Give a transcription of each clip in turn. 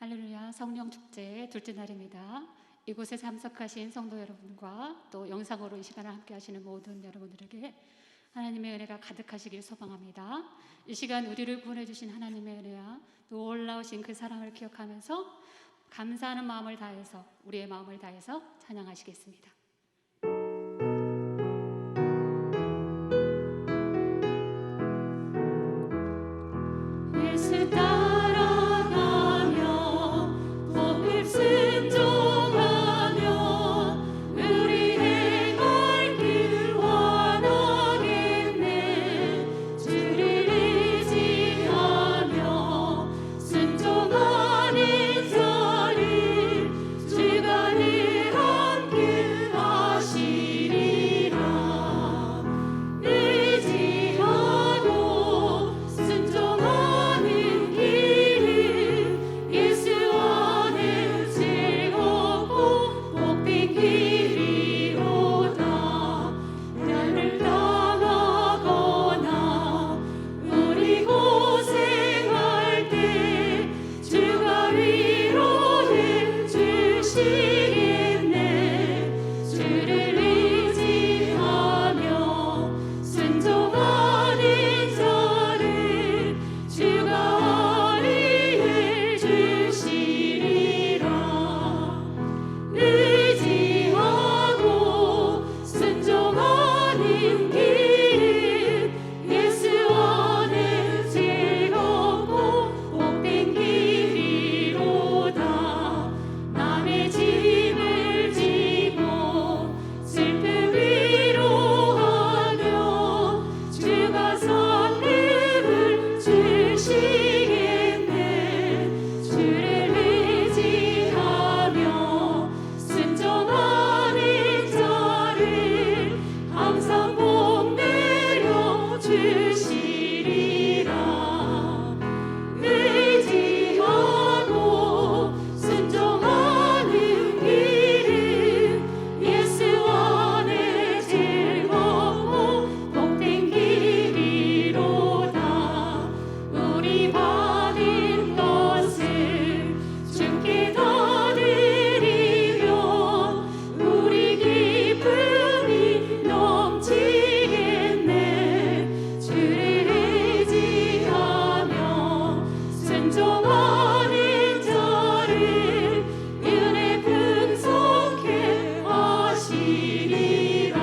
할렐루야, 성령 축제 둘째 날입니다. 이곳에 참석하신 성도 여러분과 또 영상으로 이 시간을 함께 하시는 모든 여러분들에게 하나님의 은혜가 가득하시길 소망합니다. 이 시간 우리를 구원해 주신 하나님의 은혜와 또 놀라우신 그 사랑을 기억하면서 감사하는 마음을 다해서 우리의 마음을 다해서 찬양하시겠습니다. 예수 따라가며 곧 순종하며 우리의 갈 길 원하겠네. 주를 의지하며 순종하는 자를 주가 늘 함께 하시리라. 의지하고 순종하는 길은 예수 안에 즐겁고 복된 길이로다. 나를 떠나거나 우리 고생할 때 주가 위로해 주시겠네. 주를 의지하며 순종하는 자를 주가 알리해 주시리라. 의지하고 순종하는 길은 예수 안에 즐겁고 복된 길이로다. 남의 짐을 지고 슬픔 위로하며 주가 선물을 주시겠네. 주를 의지하며 순종하는 자를 항상 복 내려 주시리라. 의지하고 순종하는 길은 예수 안에 즐겁고 복된 길이로다. 우리 받은 것을 주께 다 드리며 우리 기쁨이 넘치겠네. 주를 의지하며 순종하는 자를 은혜 풍성케 하시리라.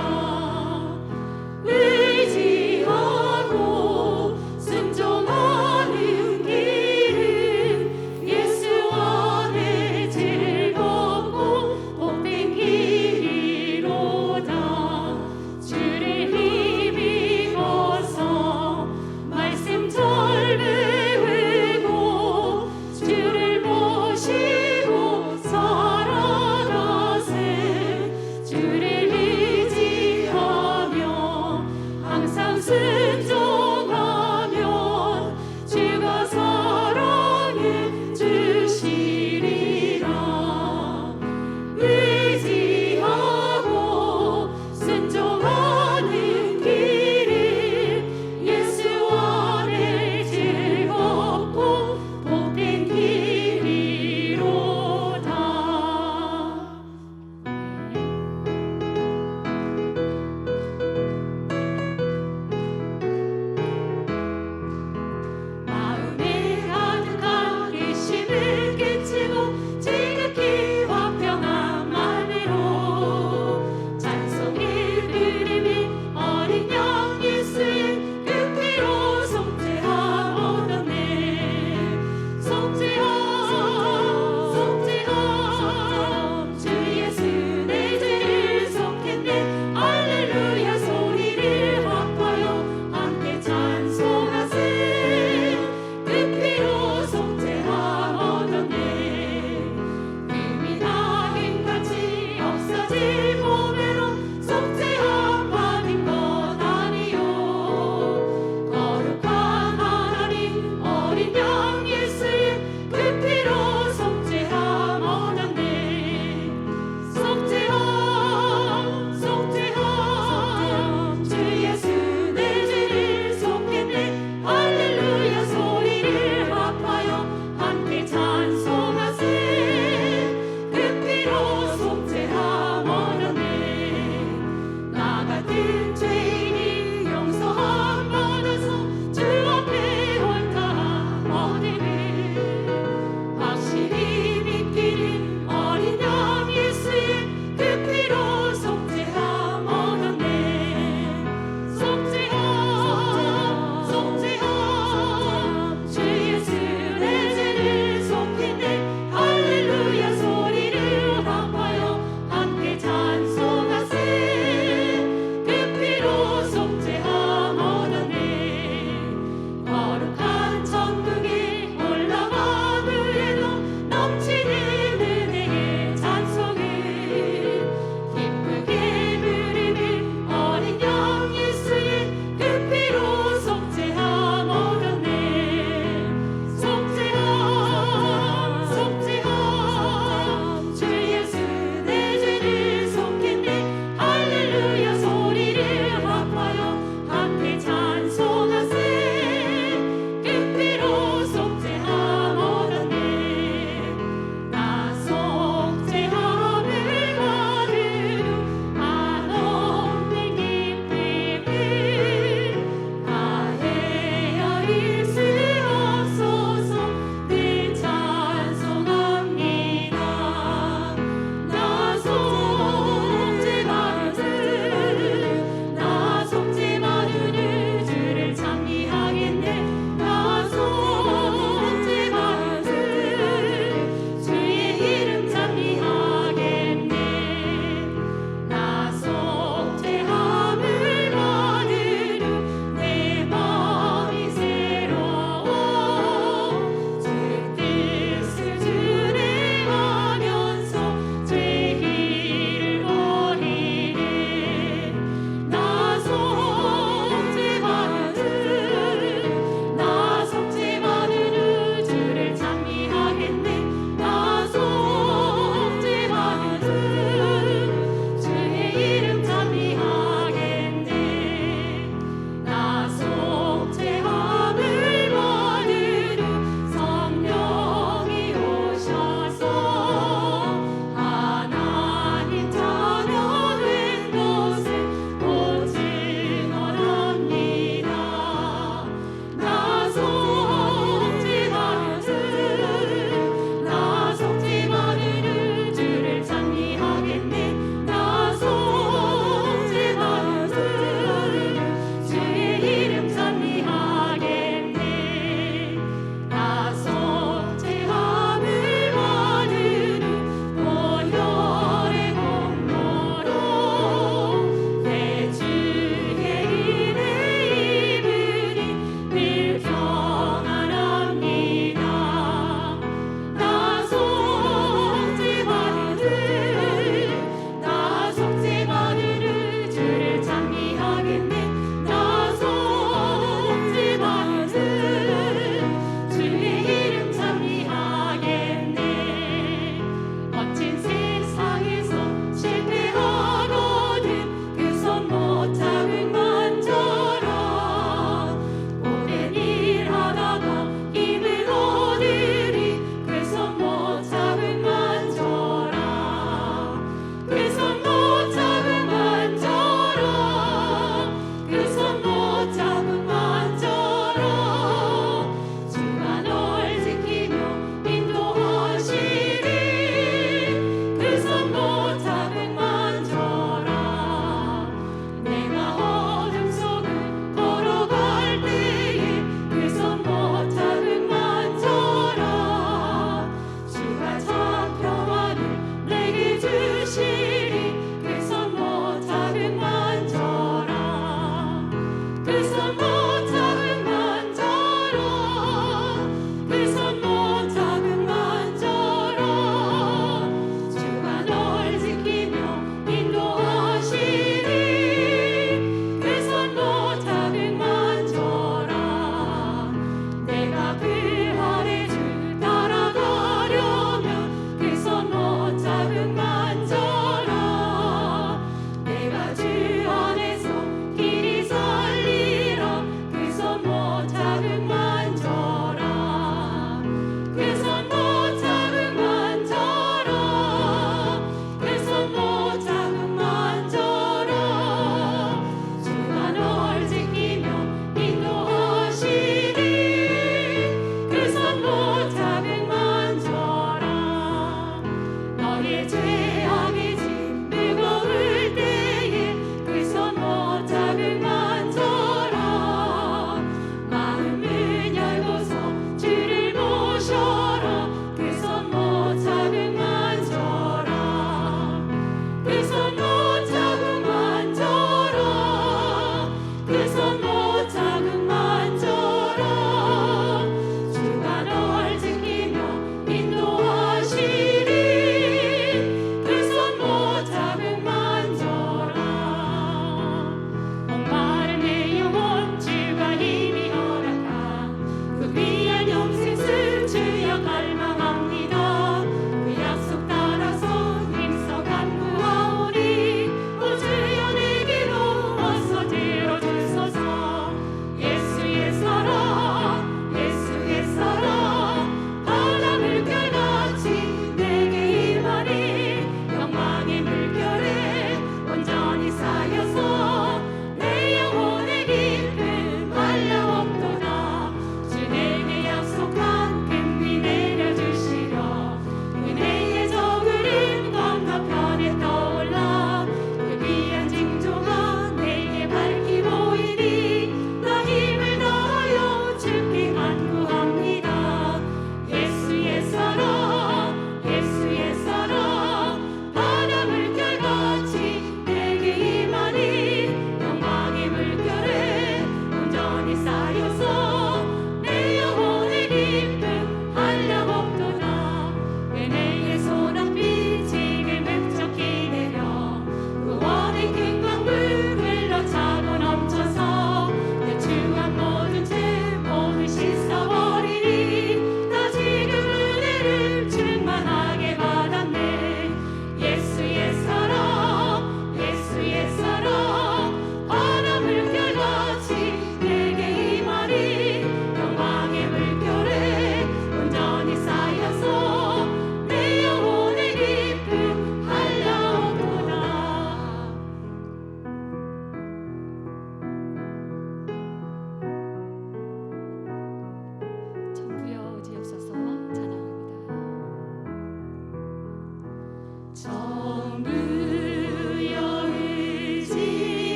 의지하고 순종하는 길은 예수 안에 즐겁고 복된 길이로다. 주를 힘입어서 말씀 잘 배우고 주를 모시고 살아가세. 주를 의지하며 항상 순종하면 주가 사랑해 주시리라. 의지하고 순종하는 길은 예수 안에 즐겁고 복된 길이로다.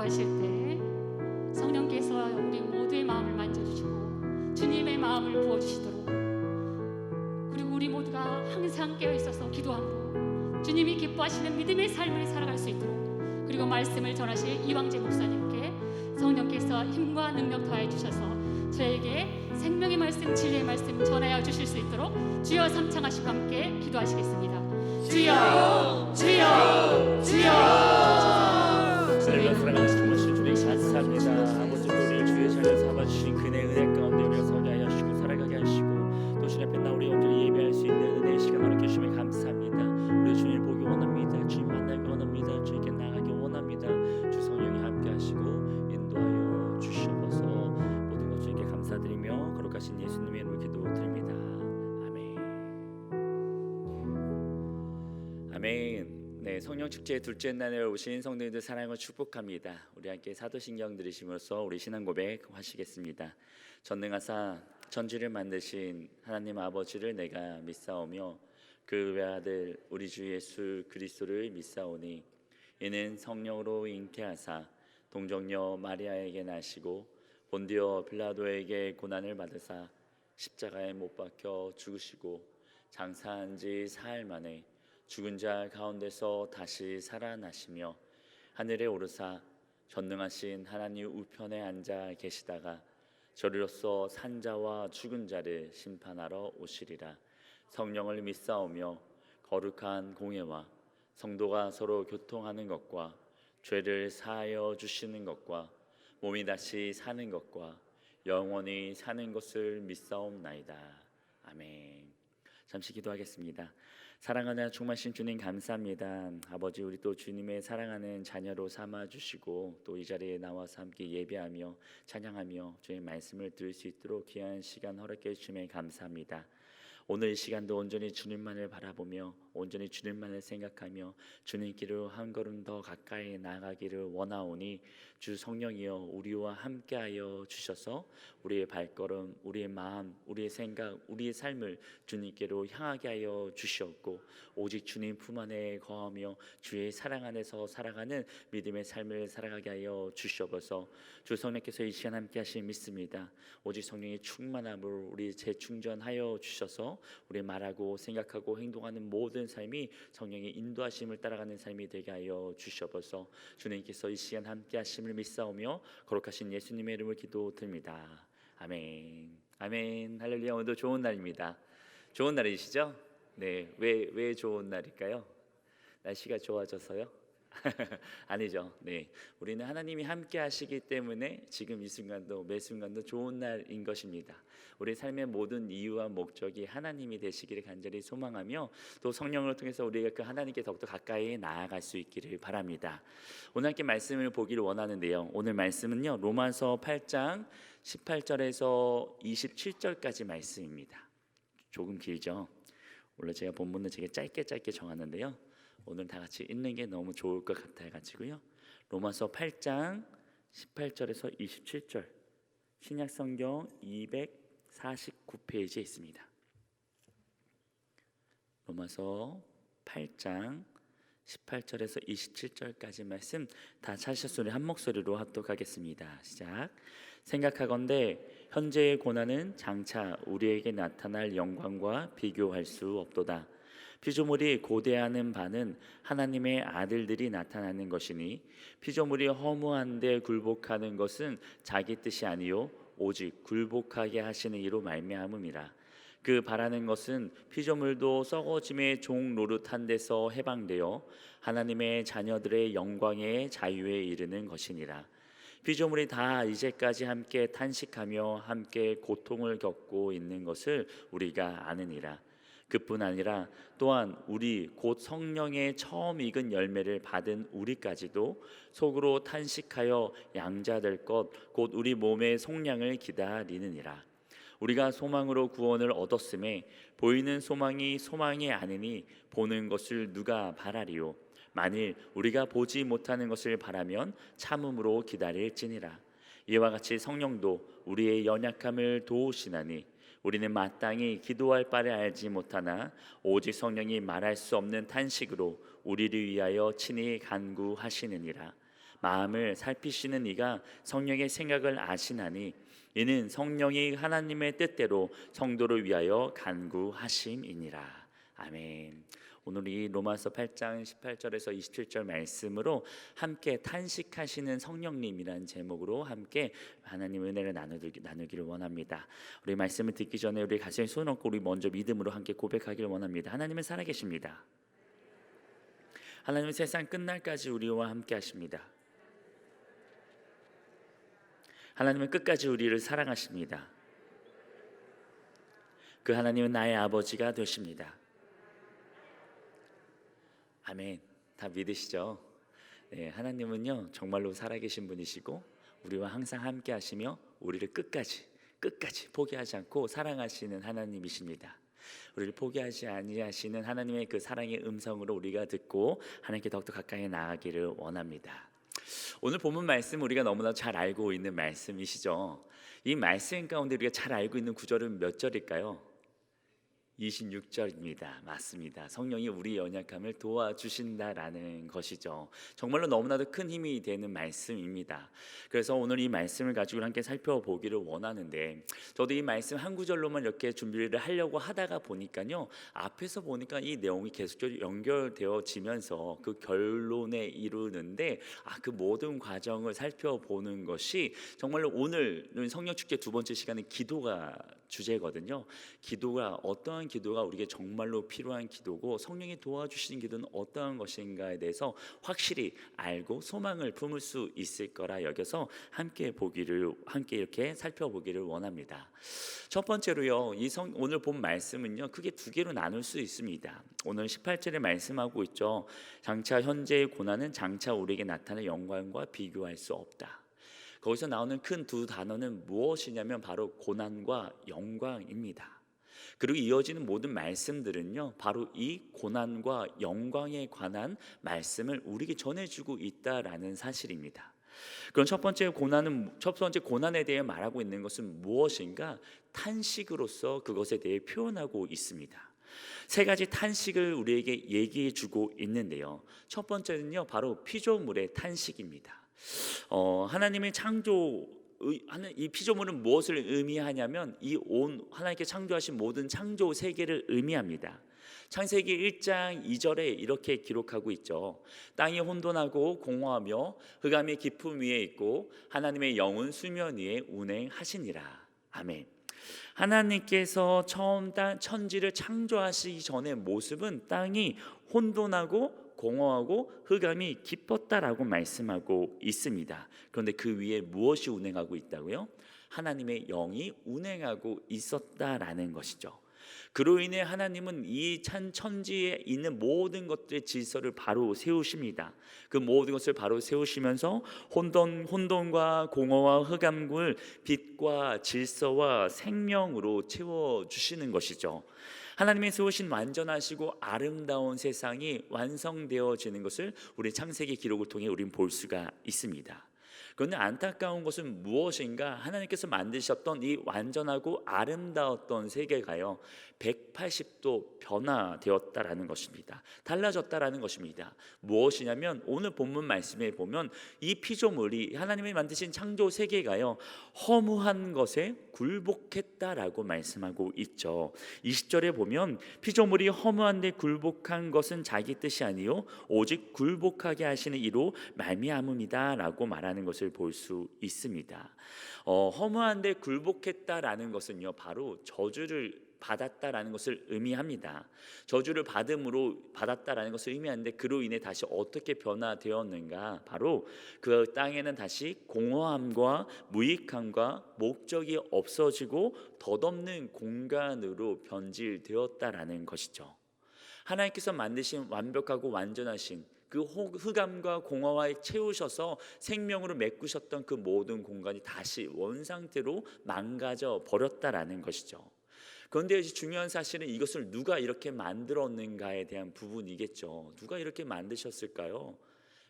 기도하실 때 성령께서 우리 모두의 마음을 만져주시고 주님의 마음을 부어주시도록, 그리고 우리 모두가 항상 깨어있어서 기도함으로 주님이 기뻐하시는 믿음의 삶을 살아갈 수 있도록, 그리고 말씀을 전하실 이왕재 목사님께 성령께서 힘과 능력 더하여 주셔서 저에게 생명의 말씀, 진리의 말씀 전하여 주실 수 있도록 주여 삼창하시고 함께 기도하시겠습니다. 주여, 주여, 주여. 사랑하는 주님 감사합니다. 아버지, 우리를 주의 자녀 삼아주신 그네 은혜 가운데 우리가 서게 하시고 살아가게 하시고 또 주님 앞에 우리 온전히 예배할 수 있는 은혜 시간 허락해 주시면 감사합니다. 우리 주님 보기 원합니다. 주님 만나기 원합니다. 주님께 나가기 원합니다. 주 성령이 함께 하시고 인도하여 주시옵소서. 모든 것 주님께 감사드리며 거룩하신 예수님의 이름으로 기도드립니다. 아멘. 아멘. 네, 성령 축제 둘째 날에 오신 성도님들 사랑을 축복합니다. 우리 함께 사도신경 들으시면서 우리 신앙 고백 하시겠습니다. 전능하사 천지를 만드신 하나님 아버지를 내가 믿사오며 그 외아들 우리 주 예수 그리스도를 믿사오니 이는 성령으로 잉태하사 동정녀 마리아에게 나시고 본디오 빌라도에게 고난을 받으사 십자가에 못 박혀 죽으시고 장사한 지 사흘 만에 죽은 자 가운데서 다시 살아나시며 하늘에 오르사 전능하신 하나님 우편에 앉아 계시다가 저리로서 산자와 죽은 자를 심판하러 오시리라. 성령을 믿사오며 거룩한 공예와 성도가 서로 교통하는 것과 죄를 사하여 주시는 것과 몸이 다시 사는 것과 영원히 사는 것을 믿사옵나이다. 아멘. 잠시 기도하겠습니다. 사랑하는 충만신 주님 감사합니다. 아버지, 우리 또 주님의 사랑하는 자녀로 삼아주시고 또 이 자리에 나와서 함께 예배하며 찬양하며 주의 말씀을 들을 수 있도록 귀한 시간 허락해 주시면 감사합니다. 오늘 이 시간도 온전히 주님만을 바라보며 온전히 주님만을 생각하며 주님께로 한 걸음 더 가까이 나아가기를 원하오니 주 성령이여 우리와 함께하여 주셔서 우리의 발걸음, 우리의 마음, 우리의 생각, 우리의 삶을 주님께로 향하게 하여 주시옵고 오직 주님 품 안에 거하며 주의 사랑 안에서 살아가는 믿음의 삶을 살아가게 하여 주시옵소서. 주 성령께서 이 시간 함께 하시니 믿습니다. 오직 성령의 충만함으로 우리 재충전하여 주셔서 우리 말하고 생각하고 행동하는 모든 삶이 성령의 인도하심을 따라가는 삶이 되게 하여 주시옵소서. 주님께서 이 시간 함께 하심을 믿사오며 거룩하신 예수님의 이름을 기도드립니다. 아멘. 아멘. 할렐루야. 오늘도 좋은 날입니다. 좋은 날이시죠? 네. 왜 좋은 날일까요? 날씨가 좋아져서요? 아니죠. 네, 우리는 하나님이 함께 하시기 때문에 지금 이 순간도 매 순간도 좋은 날인 것입니다. 우리 삶의 모든 이유와 목적이 하나님이 되시기를 간절히 소망하며 또 성령을 통해서 우리가 그 하나님께 더욱더 가까이 나아갈 수 있기를 바랍니다. 오늘 함께 말씀을 보기를 원하는데요, 오늘 말씀은요 로마서 8장 18절에서 27절까지 말씀입니다. 조금 길죠. 원래 제가 본문은 되게 짧게 정하는데요, 오늘 다 같이 읽는 게 너무 좋을 것 같아가지고요. 로마서 8장 18절에서 27절 신약성경 249페이지에 있습니다. 로마서 8장 18절에서 27절까지 말씀 다 찾으셨으니 한 목소리로 합독하겠습니다. 시작. 생각하건대 현재의 고난은 장차 우리에게 나타날 영광과 비교할 수 없도다. 피조물이 고대하는 바는 하나님의 아들들이 나타나는 것이니 피조물이 허무한데 굴복하는 것은 자기 뜻이 아니요 오직 굴복하게 하시는 이로 말미암음이라. 그 바라는 것은 피조물도 썩어짐의 종 노릇한 데서 해방되어 하나님의 자녀들의 영광의 자유에 이르는 것이니라. 피조물이 다 이제까지 함께 탄식하며 함께 고통을 겪고 있는 것을 우리가 아느니라. 그뿐 아니라 또한 우리 곧 성령의 처음 익은 열매를 받은 우리까지도 속으로 탄식하여 양자될 것 곧 우리 몸의 속량을 기다리느니라. 우리가 소망으로 구원을 얻었음에 보이는 소망이 소망이 아니니 보는 것을 누가 바라리요. 만일 우리가 보지 못하는 것을 바라면 참음으로 기다릴지니라. 이와 같이 성령도 우리의 연약함을 도우시나니 우리는 마땅히 기도할 바를 알지 못하나 오직 성령이 말할 수 없는 탄식으로 우리를 위하여 친히 간구하시느니라. 마음을 살피시는 이가 성령의 생각을 아시나니 이는 성령이 하나님의 뜻대로 성도를 위하여 간구하심이니라. 아멘. 오늘 이 로마서 8장 18절에서 27절 말씀으로 함께 탄식하시는 성령님이라는 제목으로 함께 하나님의 은혜를 나누기를 원합니다. 우리 말씀을 듣기 전에 우리 가슴에 손 얹고 우리 먼저 믿음으로 함께 고백하기를 원합니다. 하나님은 살아계십니다. 하나님은 세상 끝날까지 우리와 함께 하십니다. 하나님은 끝까지 우리를 사랑하십니다. 그 하나님은 나의 아버지가 되십니다. 아멘. 다 믿으시죠? 네, 하나님은요 정말로 살아계신 분이시고 우리와 항상 함께 하시며 우리를 끝까지 포기하지 않고 사랑하시는 하나님이십니다. 우리를 포기하지 아니하시는 하나님의 그 사랑의 음성으로 우리가 듣고 하나님께 더욱더 가까이 나아가기를 원합니다. 오늘 본문 말씀 우리가 너무나 잘 알고 있는 말씀이시죠. 이 말씀 가운데 우리가 잘 알고 있는 구절은 몇 절일까요? 26절입니다. 맞습니다. 성령이 우리 연약함을 도와주신다라는 것이죠. 정말로 너무나도 큰 힘이 되는 말씀입니다. 그래서 오늘 이 말씀을 가지고 함께 살펴보기를 원하는데, 저도 이 말씀 한 구절로만 이렇게 준비를 하려고 하다가 보니까요, 앞에서 보니까 이 내용이 계속적으로 연결되어지면서 그 결론에 이르는데, 그 모든 과정을 살펴보는 것이 정말로 오늘은 성령축제 두 번째 시간은 기도가 주제거든요. 기도가 어떠한 기도가 우리에게 정말로 필요한 기도고 성령이 도와주시는 기도는 어떠한 것인가에 대해서 확실히 알고 소망을 품을 수 있을 거라 여겨서 함께 이렇게 살펴보기를 원합니다. 첫 번째로요, 오늘 본 말씀은요 크게 두 개로 나눌 수 있습니다. 오늘 18절에 말씀하고 있죠. 장차 현재의 고난은 장차 우리에게 나타날 영광과 비교할 수 없다. 거기서 나오는 큰 두 단어는 무엇이냐면 바로 고난과 영광입니다. 그리고 이어지는 모든 말씀들은요 바로 이 고난과 영광에 관한 말씀을 우리에게 전해주고 있다라는 사실입니다. 그럼 첫 번째 고난에 대해 말하고 있는 것은 무엇인가? 탄식으로서 그것에 대해 표현하고 있습니다. 세 가지 탄식을 우리에게 얘기해 주고 있는데요, 첫 번째는요 바로 피조물의 탄식입니다. 하나님의 이 피조물은 무엇을 의미하냐면 하나님께 창조하신 모든 창조 세계를 의미합니다. 창세기 1장 2절에 이렇게 기록하고 있죠. 땅이 혼돈하고 공허하며 흑암이 깊음 위에 있고 하나님의 영은 수면 위에 운행하시니라. 아멘. 하나님께서 처음 천지를 창조하시기 전의 모습은 땅이 혼돈하고 공허하고 흑암이 깊었다라고 말씀하고 있습니다. 그런데 그 위에 무엇이 운행하고 있다고요? 하나님의 영이 운행하고 있었다라는 것이죠. 그로 인해 하나님은 이 천지에 있는 모든 것들의 질서를 바로 세우십니다. 그 모든 것을 바로 세우시면서 혼돈과 공허와 흑암을 빛과 질서와 생명으로 채워주시는 것이죠. 하나님이 세우신 완전하시고 아름다운 세상이 완성되어지는 것을 우리 창세기 기록을 통해 우리는 볼 수가 있습니다. 그런데 안타까운 것은 무엇인가? 하나님께서 만드셨던 이 완전하고 아름다웠던 세계가요 180도 변화되었다라는 것입니다. 달라졌다라는 것입니다. 무엇이냐면 오늘 본문 말씀에 보면 이 피조물이 하나님이 만드신 창조 세계가요 허무한 것에 굴복했다라고 말씀하고 있죠. 20절에 보면 피조물이 허무한데 굴복한 것은 자기 뜻이 아니요 오직 굴복하게 하시는 이로 말미암음이다라고 말하는 것을 볼 수 있습니다. 허무한데 굴복했다라는 것은요 바로 저주를 받았다라는 것을 의미합니다. 저주를 받았다라는 것을 의미하는데 그로 인해 다시 어떻게 변화되었는가? 바로 그 땅에는 다시 공허함과 무익함과 목적이 없어지고 덧없는 공간으로 변질되었다라는 것이죠. 하나님께서 만드신 완벽하고 완전하신 그 흑암과 공허와 채우셔서 생명으로 메꾸셨던 그 모든 공간이 다시 원상태로 망가져 버렸다라는 것이죠. 그런데 중요한 사실은 이것을 누가 이렇게 만들었는가에 대한 부분이겠죠. 누가 이렇게 만드셨을까요?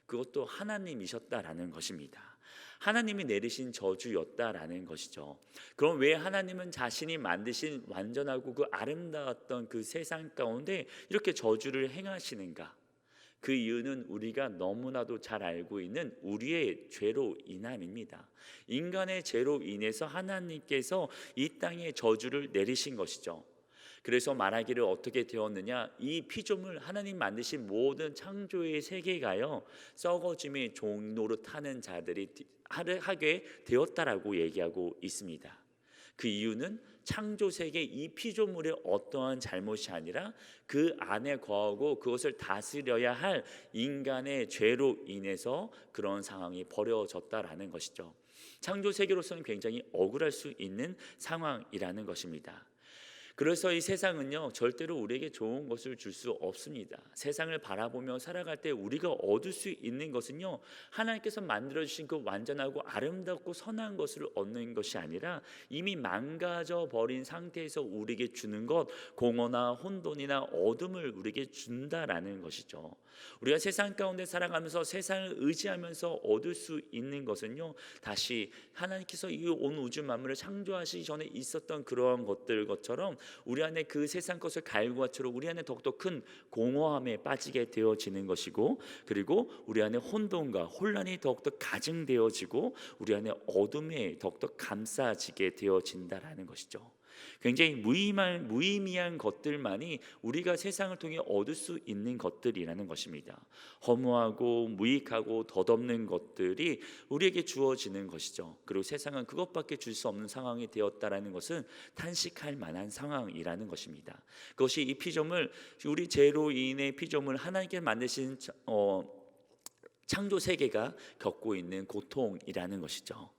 그것도 하나님이셨다라는 것입니다. 하나님이 내리신 저주였다라는 것이죠. 그럼 왜 하나님은 자신이 만드신 완전하고 그 아름다웠던 그 세상 가운데 이렇게 저주를 행하시는가? 그 이유는 우리가 너무나도 잘 알고 있는 우리의 죄로 인함입니다. 인간의 죄로 인해서 하나님께서 이 땅에 저주를 내리신 것이죠. 그래서 말하기를 어떻게 되었느냐, 이 피조물 하나님 만드신 모든 창조의 세계가요 썩어짐의 종노릇하는 자들이 하게 되었다라고 얘기하고 있습니다. 그 이유는 창조 세계 이 피조물의 어떠한 잘못이 아니라 그 안에 거하고 그것을 다스려야 할 인간의 죄로 인해서 그런 상황이 벌어졌다라는 것이죠. 창조 세계로서는 굉장히 억울할 수 있는 상황이라는 것입니다. 그래서 이 세상은요 절대로 우리에게 좋은 것을 줄 수 없습니다. 세상을 바라보며 살아갈 때 우리가 얻을 수 있는 것은요 하나님께서 만들어주신 그 완전하고 아름답고 선한 것을 얻는 것이 아니라 이미 망가져 버린 상태에서 우리에게 주는 것, 공허나 혼돈이나 어둠을 우리에게 준다라는 것이죠. 우리가 세상 가운데 살아가면서 세상을 의지하면서 얻을 수 있는 것은요 다시 하나님께서 이 온 우주 만물을 창조하시기 전에 있었던 그러한 것들처럼 우리 안에 그 세상 것을 갈구하처럼 우리 안에 더욱더 큰 공허함에 빠지게 되어지는 것이고, 그리고 우리 안에 혼돈과 혼란이 더욱더 가증되어지고 우리 안에 어둠에 더욱더 감싸지게 되어진다라는 것이죠. 굉장히 무의미한 것들만이 우리가 세상을 통해 얻을 수 있는 것들이라는 것입니다. 허무하고 무익하고 덧없는 것들이 우리에게 주어지는 것이죠. 그리고 세상은 그것밖에 줄 수 없는 상황이 되었다라는 것은 탄식할 만한 상황이라는 것입니다. 그것이 이 피조물, 우리 죄로 인해 피조물 하나님께 만드신 창조 세계가 겪고 있는 고통이라는 것이죠.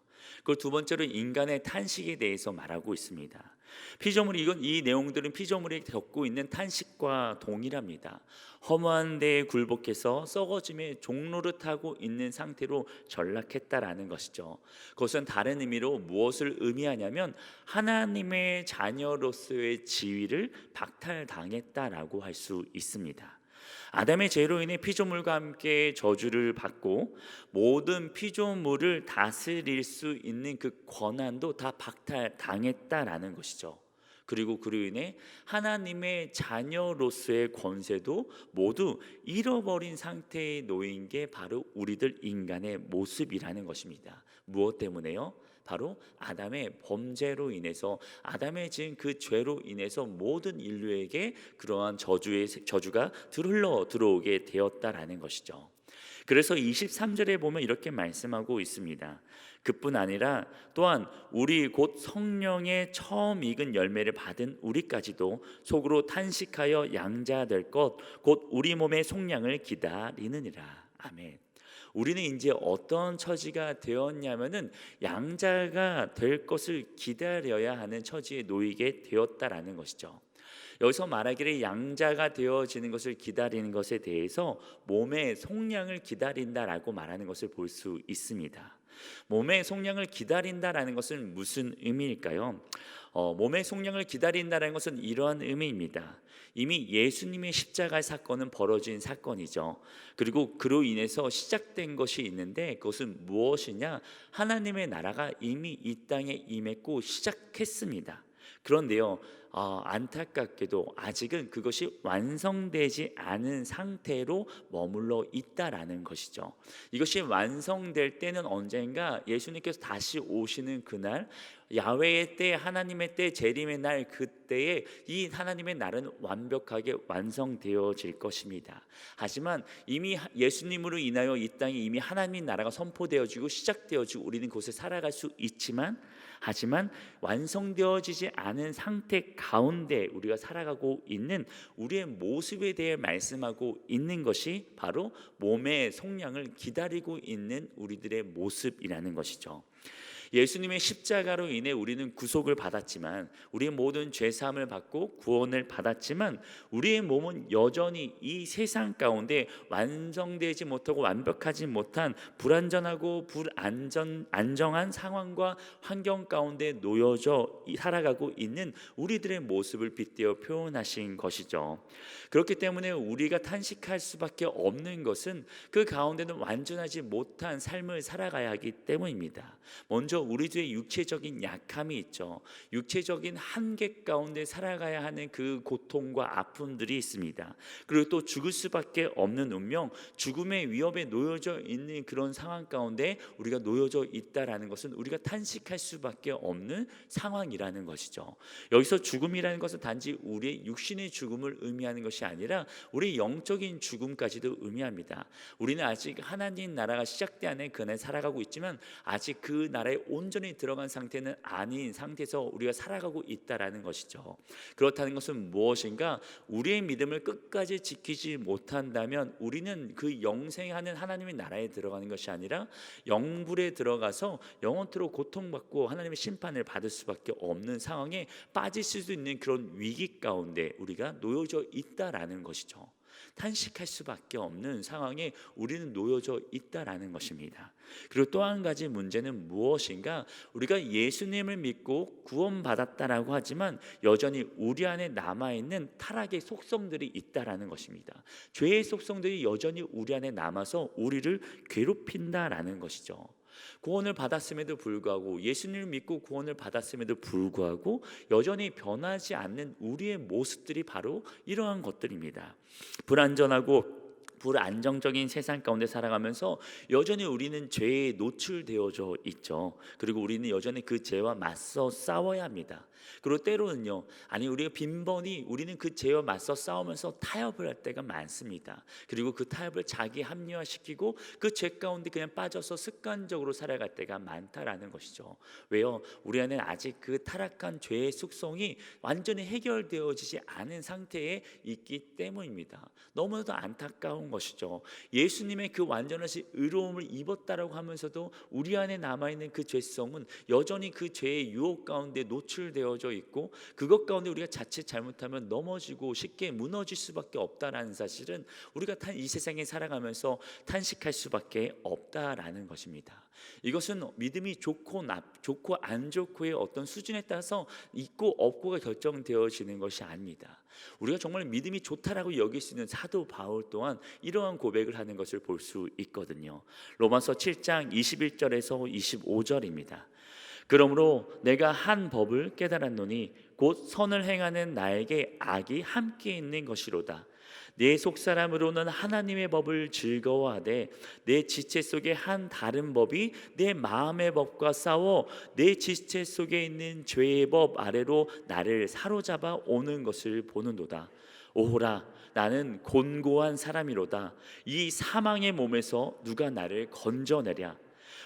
그리고 두 번째로 인간의 탄식에 대해서 말하고 있습니다. 피조물이 이 내용들은 피조물이 겪고 있는 탄식과 동일합니다. 허무한 데에 굴복해서 썩어짐의 종노릇하고 있는 상태로 전락했다라는 것이죠. 그것은 다른 의미로 무엇을 의미하냐면 하나님의 자녀로서의 지위를 박탈당했다라고 할 수 있습니다. 아담의 죄로 인해 피조물과 함께 저주를 받고 모든 피조물을 다스릴 수 있는 그 권한도 다 박탈당했다라는 것이죠. 그리고 그로 인해 하나님의 자녀로서의 권세도 모두 잃어버린 상태에 놓인 게 바로 우리들 인간의 모습이라는 것입니다. 무엇 때문에요? 바로 아담의 범죄로 인해서, 아담의 지은 그 죄로 인해서 모든 인류에게 그러한 저주가 흘러 들어오게 되었다라는 것이죠. 그래서 23절에 보면 이렇게 말씀하고 있습니다. 그뿐 아니라 또한 우리 곧 성령의 처음 익은 열매를 받은 우리까지도 속으로 탄식하여 양자될 것 곧 우리 몸의 속량을 기다리느니라. 아멘. 우리는 이제 어떤 처지가 되었냐면은 양자가 될 것을 기다려야 하는 처지에 놓이게 되었다라는 것이죠. 여기서 말하기를 양자가 되어지는 것을 기다리는 것에 대해서 몸의 속량을 기다린다라고 말하는 것을 볼 수 있습니다. 몸의 속량을 기다린다라는 것은 무슨 의미일까요? 몸의 속량을 기다린다는 것은 이러한 의미입니다. 이미 예수님의 십자가 사건은 벌어진 사건이죠. 그리고 그로 인해서 시작된 것이 있는데 그것은 무엇이냐? 하나님의 나라가 이미 이 땅에 임했고 시작했습니다. 그런데요, 안타깝게도 아직은 그것이 완성되지 않은 상태로 머물러 있다라는 것이죠. 이것이 완성될 때는 언젠가 예수님께서 다시 오시는 그날, 야훼의 때, 하나님의 때, 재림의 날, 그때에 이 하나님의 날은 완벽하게 완성되어질 것입니다. 하지만 이미 예수님으로 인하여 이 땅에 이미 하나님의 나라가 선포되어지고 시작되어지고 우리는 그곳에 살아갈 수 있지만, 하지만 완성되어지지 않은 상태 가운데 우리가 살아가고 있는 우리의 모습에 대해 말씀하고 있는 것이 바로 몸의 속량을 기다리고 있는 우리들의 모습이라는 것이죠. 예수님의 십자가로 인해 우리는 구속을 받았지만, 우리의 모든 죄사함을 받고 구원을 받았지만, 우리의 몸은 여전히 이 세상 가운데 완성되지 못하고 완벽하지 못한 불안전하고 안정한 상황과 환경 가운데 놓여져 살아가고 있는 우리들의 모습을 빗대어 표현하신 것이죠. 그렇기 때문에 우리가 탄식할 수밖에 없는 것은 그 가운데는 완전하지 못한 삶을 살아가야 하기 때문입니다. 먼저 우리 중에 육체적인 약함이 있죠. 육체적인 한계 가운데 살아가야 하는 그 고통과 아픔들이 있습니다. 그리고 또 죽을 수밖에 없는 운명, 죽음의 위협에 놓여져 있는 그런 상황 가운데 우리가 놓여져 있다라는 것은 우리가 탄식할 수밖에 없는 상황이라는 것이죠. 여기서 죽음이라는 것은 단지 우리의 육신의 죽음을 의미하는 것이 아니라 우리의 영적인 죽음까지도 의미합니다. 우리는 아직 하나님 나라가 시작되지 않은 그날 살아가고 있지만 아직 그 나라에 온전히 들어간 상태는 아닌 상태에서 우리가 살아가고 있다라는 것이죠. 그렇다는 것은 무엇인가? 우리의 믿음을 끝까지 지키지 못한다면 우리는 그 영생하는 하나님의 나라에 들어가는 것이 아니라 영불에 들어가서 영원토록 고통받고 하나님의 심판을 받을 수밖에 없는 상황에 빠질 수도 있는 그런 위기 가운데 우리가 놓여져 있다라는 것이죠. 탄식할 수밖에 없는 상황에 우리는 놓여져 있다라는 것입니다. 그리고 또 한 가지 문제는 무엇인가? 우리가 예수님을 믿고 구원받았다라고 하지만 여전히 우리 안에 남아있는 타락의 속성들이 있다라는 것입니다. 죄의 속성들이 여전히 우리 안에 남아서 우리를 괴롭힌다라는 것이죠. 구원을 받았음에도 불구하고, 예수님을 믿고 구원을 받았음에도 불구하고 여전히 변하지 않는 우리의 모습들이 바로 이러한 것들입니다. 불완전하고 불안정적인 세상 가운데 살아가면서 여전히 우리는 죄에 노출되어져 있죠. 그리고 우리는 여전히 그 죄와 맞서 싸워야 합니다. 그리고 때로는요, 우리가 빈번히 우리는 그 죄와 맞서 싸우면서 타협을 할 때가 많습니다. 그리고 그 타협을 자기 합리화시키고 그 죄 가운데 그냥 빠져서 습관적으로 살아갈 때가 많다라는 것이죠. 왜요? 우리 안에 아직 그 타락한 죄의 속성이 완전히 해결되어지지 않은 상태에 있기 때문입니다. 너무나도 안타까운 것이죠. 예수님의 그 완전하신 의로움을 입었다라고 하면서도 우리 안에 남아있는 그 죄성은 여전히 그 죄의 유혹 가운데 노출되어져 있고, 그것 가운데 우리가 자칫 잘못하면 넘어지고 쉽게 무너질 수밖에 없다라는 사실은 우리가 이 세상에 살아가면서 탄식할 수밖에 없다라는 것입니다. 이것은 믿음이 좋고 안 좋고의 어떤 수준에 따라서 있고 없고가 결정되어지는 것이 아닙니다. 우리가 정말 믿음이 좋다라고 여길 수 있는 사도 바울 또한 이러한 고백을 하는 것을 볼 수 있거든요. 로마서 7장 21절에서 25절입니다. 그러므로 내가 한 법을 깨달았노니 곧 선을 행하는 나에게 악이 함께 있는 것이로다. 내 속사람으로는 하나님의 법을 즐거워하되 내 지체 속에 한 다른 법이 내 마음의 법과 싸워 내 지체 속에 있는 죄의 법 아래로 나를 사로잡아 오는 것을 보는도다. 오호라, 나는 곤고한 사람이로다. 이 사망의 몸에서 누가 나를 건져내랴.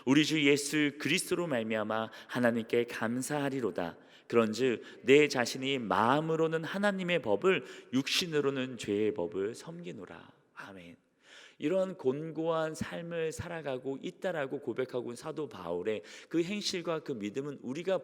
우리 주 예수 그리스도로 말미암아 하나님께 감사하리로다. 그런즉 내 자신이 마음으로는 하나님의 법을, 육신으로는 죄의 법을 섬기노라. 아멘. 이런 곤고한 삶을 살아가고 있다라고 고백하고 있는 사도 바울의 그 행실과 그 믿음은 우리가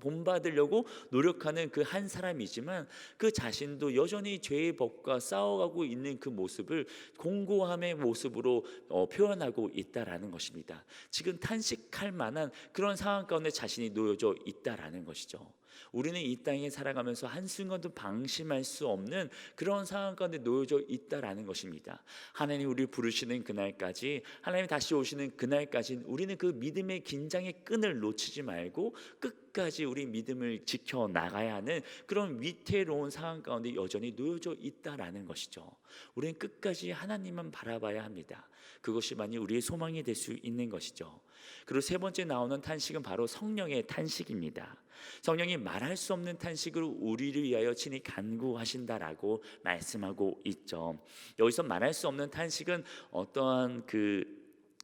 본받으려고 노력하는 그 한 사람이지만 그 자신도 여전히 죄의 법과 싸워가고 있는 그 모습을 곤고함의 모습으로 표현하고 있다라는 것입니다. 지금 탄식할 만한 그런 상황 가운데 자신이 놓여져 있다라는 것이죠. 우리는 이 땅에 살아가면서 한순간도 방심할 수 없는 그런 상황 가운데 놓여져 있다라는 것입니다. 하나님 우리를 부르시는 그날까지, 하나님이 다시 오시는 그날까지 우리는 그 믿음의 긴장의 끈을 놓치지 말고 끝까지 우리 믿음을 지켜나가야 하는 그런 위태로운 상황 가운데 여전히 놓여져 있다라는 것이죠. 우리는 끝까지 하나님만 바라봐야 합니다. 그것이만이 우리의 소망이 될 수 있는 것이죠. 그리고 세 번째 나오는 탄식은 바로 성령의 탄식입니다. 성령이 말할 수 없는 탄식으로 우리를 위하여 친히 간구하신다라고 말씀하고 있죠. 여기서 말할 수 없는 탄식은 어떠한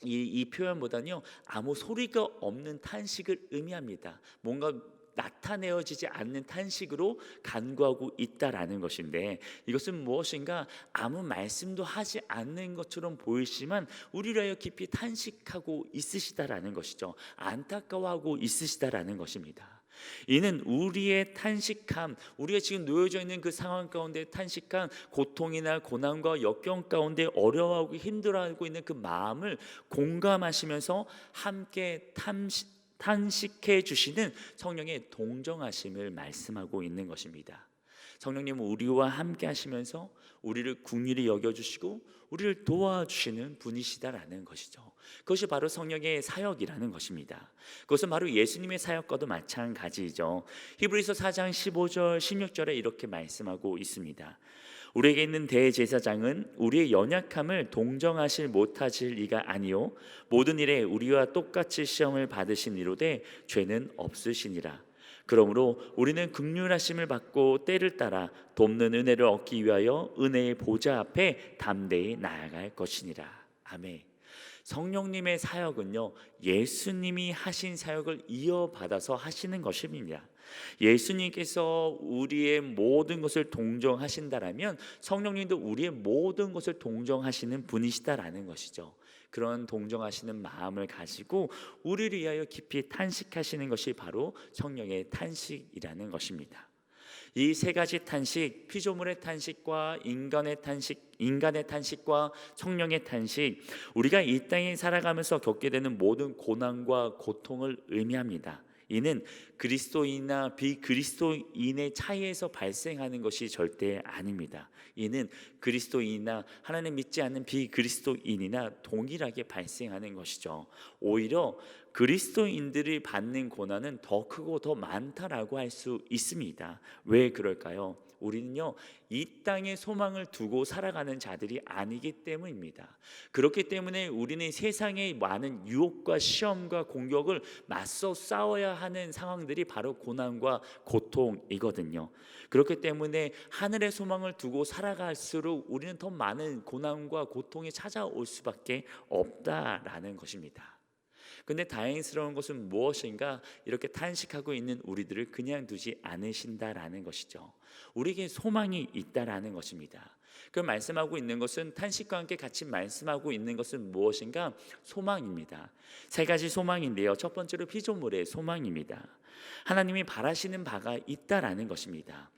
이 표현보다는요, 아무 소리가 없는 탄식을 의미합니다. 뭔가 나타내어지지 않는 탄식으로 간구하고 있다라는 것인데, 이것은 무엇인가? 아무 말씀도 하지 않는 것처럼 보이지만 우리를 위하여 깊이 탄식하고 있으시다라는 것이죠. 안타까워하고 있으시다라는 것입니다. 이는 우리의 탄식함, 우리가 지금 놓여져 있는 그 상황 가운데 탄식한 고통이나 고난과 역경 가운데 어려워하고 힘들어하고 있는 그 마음을 공감하시면서 함께 탄식해 주시는 성령의 동정하심을 말씀하고 있는 것입니다. 성령님은 우리와 함께 하시면서 우리를 긍휼히 여겨주시고 우리를 도와주시는 분이시다라는 것이죠. 그것이 바로 성령의 사역이라는 것입니다. 그것은 바로 예수님의 사역과도 마찬가지이죠. 히브리서 4장 15절 16절에 이렇게 말씀하고 있습니다. 우리에게 있는 대제사장은 우리의 연약함을 동정하실 못하실 이가 아니요 모든 일에 우리와 똑같이 시험을 받으신 이로되 죄는 없으시니라. 그러므로 우리는 긍휼하심을 받고 때를 따라 돕는 은혜를 얻기 위하여 은혜의 보좌 앞에 담대히 나아갈 것이니라. 아멘. 성령님의 사역은요, 예수님이 하신 사역을 이어받아서 하시는 것입니다. 예수님께서 우리의 모든 것을 동정하신다라면 성령님도 우리의 모든 것을 동정하시는 분이시다라는 것이죠. 그런 동정하시는 마음을 가지고 우리를 위하여 깊이 탄식하시는 것이 바로 성령의 탄식이라는 것입니다. 이 세 가지 탄식, 피조물의 탄식과 인간의 탄식과 성령의 탄식, 우리가 이 땅에 살아가면서 겪게 되는 모든 고난과 고통을 의미합니다. 이는 그리스도인이나 비그리스도인의 차이에서 발생하는 것이 절대 아닙니다. 이는 그리스도인이나 하나님 믿지 않는 비그리스도인이나 동일하게 발생하는 것이죠. 오히려 그리스도인들이 받는 고난은 더 크고 더 많다라고 할 수 있습니다. 왜 그럴까요? 우리는요, 이 땅에 소망을 두고 살아가는 자들이 아니기 때문입니다. 그렇기 때문에 우리는 세상의 많은 유혹과 시험과 공격을 맞서 싸워야 하는 상황들이 바로 고난과 고통이거든요. 그렇기 때문에 하늘의 소망을 두고 살아갈수록 우리는 더 많은 고난과 고통이 찾아올 수밖에 없다라는 것입니다. 근데 다행스러운 것은 무엇인가? 이렇게 탄식하고 있는 우리들을 그냥 두지 않으신다라는 것이죠. 우리에게 소망이 있다라는 것입니다. 그 말씀하고 있는 것은, 탄식과 함께 같이 말씀하고 있는 것은 무엇인가? 소망입니다. 세 가지 소망인데요, 첫 번째로 피조물의 소망입니다. 하나님이 바라시는 바가 있다라는 것입니다.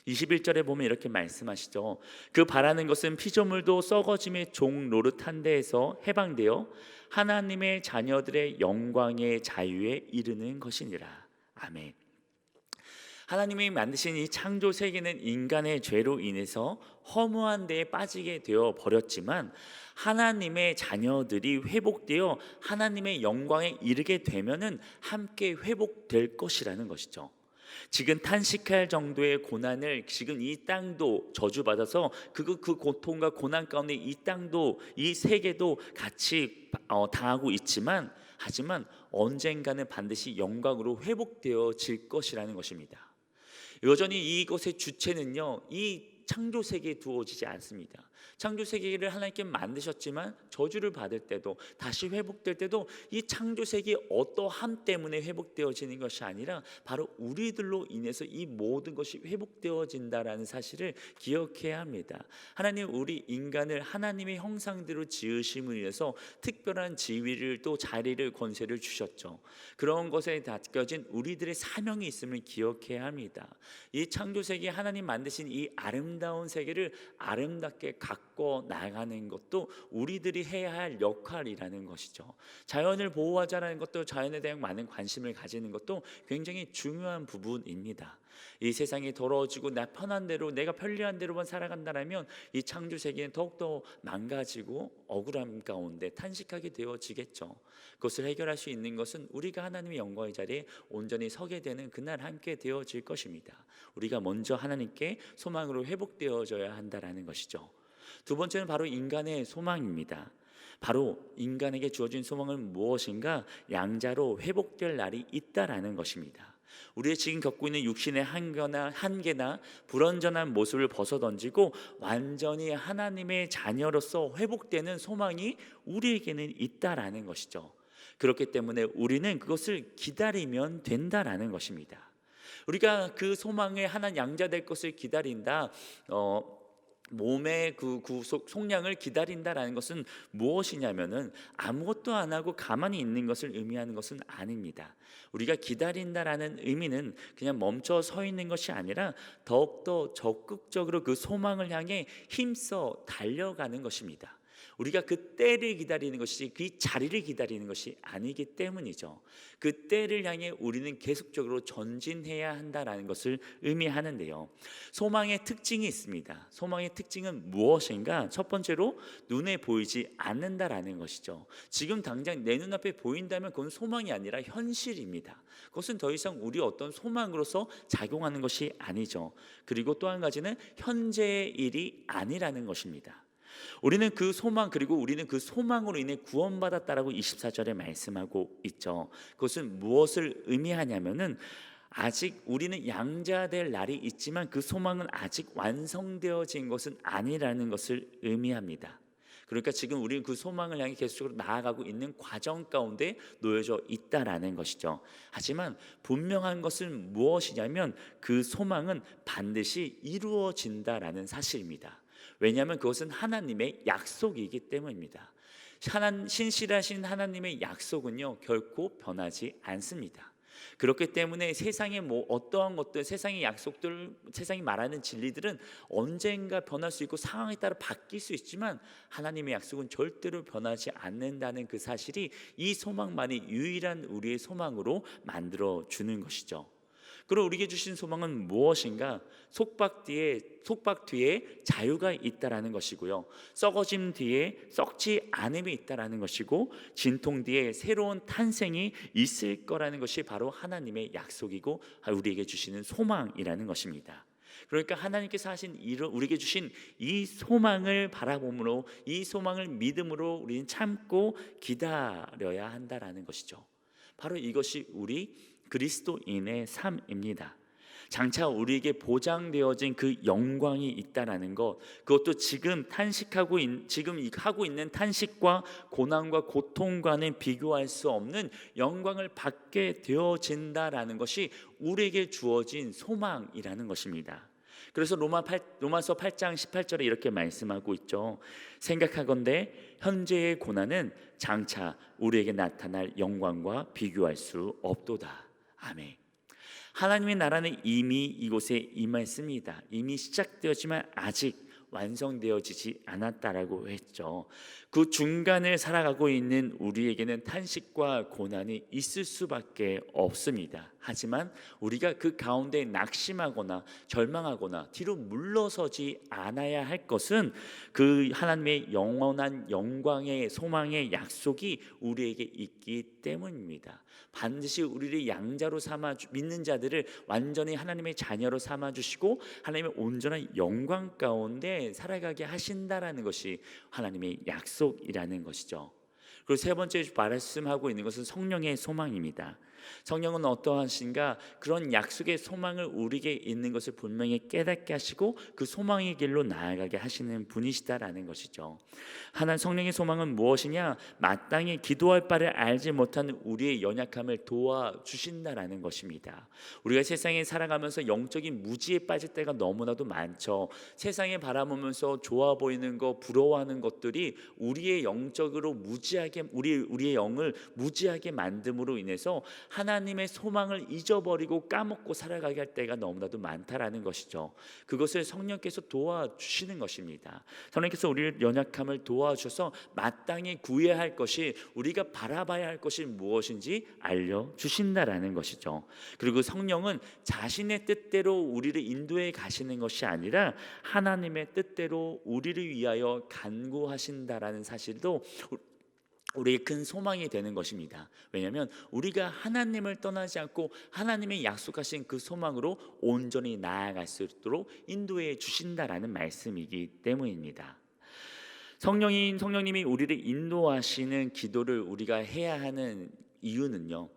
21절에 보면 이렇게 말씀하시죠. 그 바라는 것은 피조물도 썩어짐의 종 노릇한 데에서 해방되어 하나님의 자녀들의 영광의 자유에 이르는 것이니라. 아멘. 하나님이 만드신 이 창조 세계는 인간의 죄로 인해서 허무한 데에 빠지게 되어 버렸지만, 하나님의 자녀들이 회복되어 하나님의 영광에 이르게 되면은 함께 회복될 것이라는 것이죠. 지금 탄식할 정도의 고난을 지금 이 땅도 저주받아서 그 고통과 고난 가운데 이 땅도, 이 세계도 같이 당하고 있지만, 하지만 언젠가는 반드시 영광으로 회복되어질 것이라는 것입니다. 여전히 이것의 주체는요, 이 창조 세계에 두어지지 않습니다. 창조 세계를 하나님께 만드셨지만 저주를 받을 때도, 다시 회복될 때도 이 창조 세계의 어떠함 때문에 회복되어지는 것이 아니라 바로 우리들로 인해서 이 모든 것이 회복되어진다라는 사실을 기억해야 합니다. 하나님, 우리 인간을 하나님의 형상대로 지으심을 위해서 특별한 지위를, 또 자리를, 권세를 주셨죠. 그런 것에 닦여진 우리들의 사명이 있음을 기억해야 합니다. 이 창조 세계, 하나님 만드신 이 아름다운 세계를 아름답게 갖고 나가는 것도 우리들이 해야 할 역할이라는 것이죠. 자연을 보호하자는 것도, 자연에 대한 많은 관심을 가지는 것도 굉장히 중요한 부분입니다. 이 세상이 더러워지고 나 편한 대로, 내가 편리한 대로만 살아간다면 이 창조 세계는 더욱더 망가지고 억울함 가운데 탄식하게 되어지겠죠. 그것을 해결할 수 있는 것은 우리가 하나님의 영광의 자리에 온전히 서게 되는 그날 함께 되어질 것입니다. 우리가 먼저 하나님께 소망으로 회복되어져야 한다라는 것이죠. 두 번째는 바로 인간의 소망입니다. 바로 인간에게 주어진 소망은 무엇인가? 양자로 회복될 날이 있다라는 것입니다. 우리의 지금 겪고 있는 육신의 한계나 불완전한 모습을 벗어던지고 완전히 하나님의 자녀로서 회복되는 소망이 우리에게는 있다라는 것이죠. 그렇기 때문에 우리는 그것을 기다리면 된다라는 것입니다. 우리가 그 소망의 하나 양자될 것을 기다린다, 몸의 그 속량을 기다린다라는 것은 무엇이냐면은 아무것도 안 하고 가만히 있는 것을 의미하는 것은 아닙니다. 우리가 기다린다라는 의미는 그냥 멈춰 서 있는 것이 아니라 더욱더 적극적으로 그 소망을 향해 힘써 달려가는 것입니다. 우리가 그 때를 기다리는 것이 그 자리를 기다리는 것이 아니기 때문이죠. 그 때를 향해 우리는 계속적으로 전진해야 한다라는 것을 의미하는데요. 소망의 특징이 있습니다. 소망의 특징은 무엇인가? 첫 번째로 눈에 보이지 않는다라는 것이죠. 지금 당장 내 눈앞에 보인다면 그건 소망이 아니라 현실입니다. 그것은 더 이상 우리 어떤 소망으로서 작용하는 것이 아니죠. 그리고 또 한 가지는 현재의 일이 아니라는 것입니다. 우리는 그 소망, 그리고 우리는 그 소망으로 인해 구원받았다라고 24절에 말씀하고 있죠. 그것은 무엇을 의미하냐면은 아직 우리는 양자될 날이 있지만 그 소망은 아직 완성되어진 것은 아니라는 것을 의미합니다. 그러니까 지금 우리는 그 소망을 향해 계속적으로 나아가고 있는 과정 가운데 놓여져 있다라는 것이죠. 하지만 분명한 것은 무엇이냐면 그 소망은 반드시 이루어진다라는 사실입니다. 왜냐하면 그것은 하나님의 약속이기 때문입니다. 신실하신 하나님의 약속은요 결코 변하지 않습니다. 그렇기 때문에 세상의 어떠한 것들, 세상의 약속들, 세상이 말하는 진리들은 언젠가 변할 수 있고 상황에 따라 바뀔 수 있지만 하나님의 약속은 절대로 변하지 않는다는 그 사실이 이 소망만이 유일한 우리의 소망으로 만들어 주는 것이죠. 그리고 우리에게 주신 소망은 무엇인가? 속박 뒤에 자유가 있다라는 것이고요. 썩어짐 뒤에 썩지 않음이 있다라는 것이고, 진통 뒤에 새로운 탄생이 있을 거라는 것이 바로 하나님의 약속이고 우리에게 주시는 소망이라는 것입니다. 그러니까 하나님께서 하신 우리에게 주신 이 소망을 바라봄으로, 이 소망을 믿음으로 우리는 참고 기다려야 한다라는 것이죠. 바로 이것이 우리 그리스도인의 삶입니다. 장차 우리에게 보장되어진 그 영광이 있다라는 것, 그것도 지금 하고 있는 탄식과 고난과 고통과는 비교할 수 없는 영광을 받게 되어진다라는 것이 우리에게 주어진 소망이라는 것입니다. 그래서 로마서 8장 18절에 이렇게 말씀하고 있죠. 생각하건대 현재의 고난은 장차 우리에게 나타날 영광과 비교할 수 없도다. 아멘. 하나님의 나라는 이미 이곳에 임했습니다. 이미 시작되었지만 아직 완성되어지지 않았다라고 했죠. 그 중간을 살아가고 있는 우리에게는 탄식과 고난이 있을 수밖에 없습니다. 하지만 우리가 그 가운데 낙심하거나 절망하거나 뒤로 물러서지 않아야 할 것은 그 하나님의 영원한 영광의 소망의 약속이 우리에게 있기 때문입니다. 반드시 우리를 양자로 믿는 자들을 완전히 하나님의 자녀로 삼아주시고 하나님의 온전한 영광 가운데 살아가게 하신다라는 것이 하나님의 약속이라는 것이죠. 그리고 세 번째 말씀하고 있는 것은 성령의 소망입니다. 성령은 어떠하신가? 그런 약속의 소망을 우리에게 있는 것을 분명히 깨닫게 하시고 그 소망의 길로 나아가게 하시는 분이시다라는 것이죠. 하나님 성령의 소망은 무엇이냐? 마땅히 기도할 바를 알지 못하는 우리의 연약함을 도와주신다라는 것입니다. 우리가 세상에 살아가면서 영적인 무지에 빠질 때가 너무나도 많죠. 세상에 바라보면서 좋아 보이는 것, 부러워하는 것들이 우리의 영적으로 무지하게 우리의 영을 무지하게 만듦으로 인해서 하나님의 소망을 잊어버리고 까먹고 살아가게 할 때가 너무나도 많다라는 것이죠. 그것을 성령께서 도와주시는 것입니다. 성령께서 우리의 연약함을 도와주셔서 마땅히 구해야 할 것이, 우리가 바라봐야 할 것이 무엇인지 알려주신다라는 것이죠. 그리고 성령은 자신의 뜻대로 우리를 인도해 가시는 것이 아니라 하나님의 뜻대로 우리를 위하여 간구하신다라는 사실도 우리의 큰 소망이 되는 것입니다. 왜냐하면 우리가 하나님을 떠나지 않고 하나님의 약속하신 그 소망으로 온전히 나아갈 수 있도록 인도해 주신다라는 말씀이기 때문입니다. 성령님이 우리를 인도하시는 기도를 우리가 해야 하는 이유는요,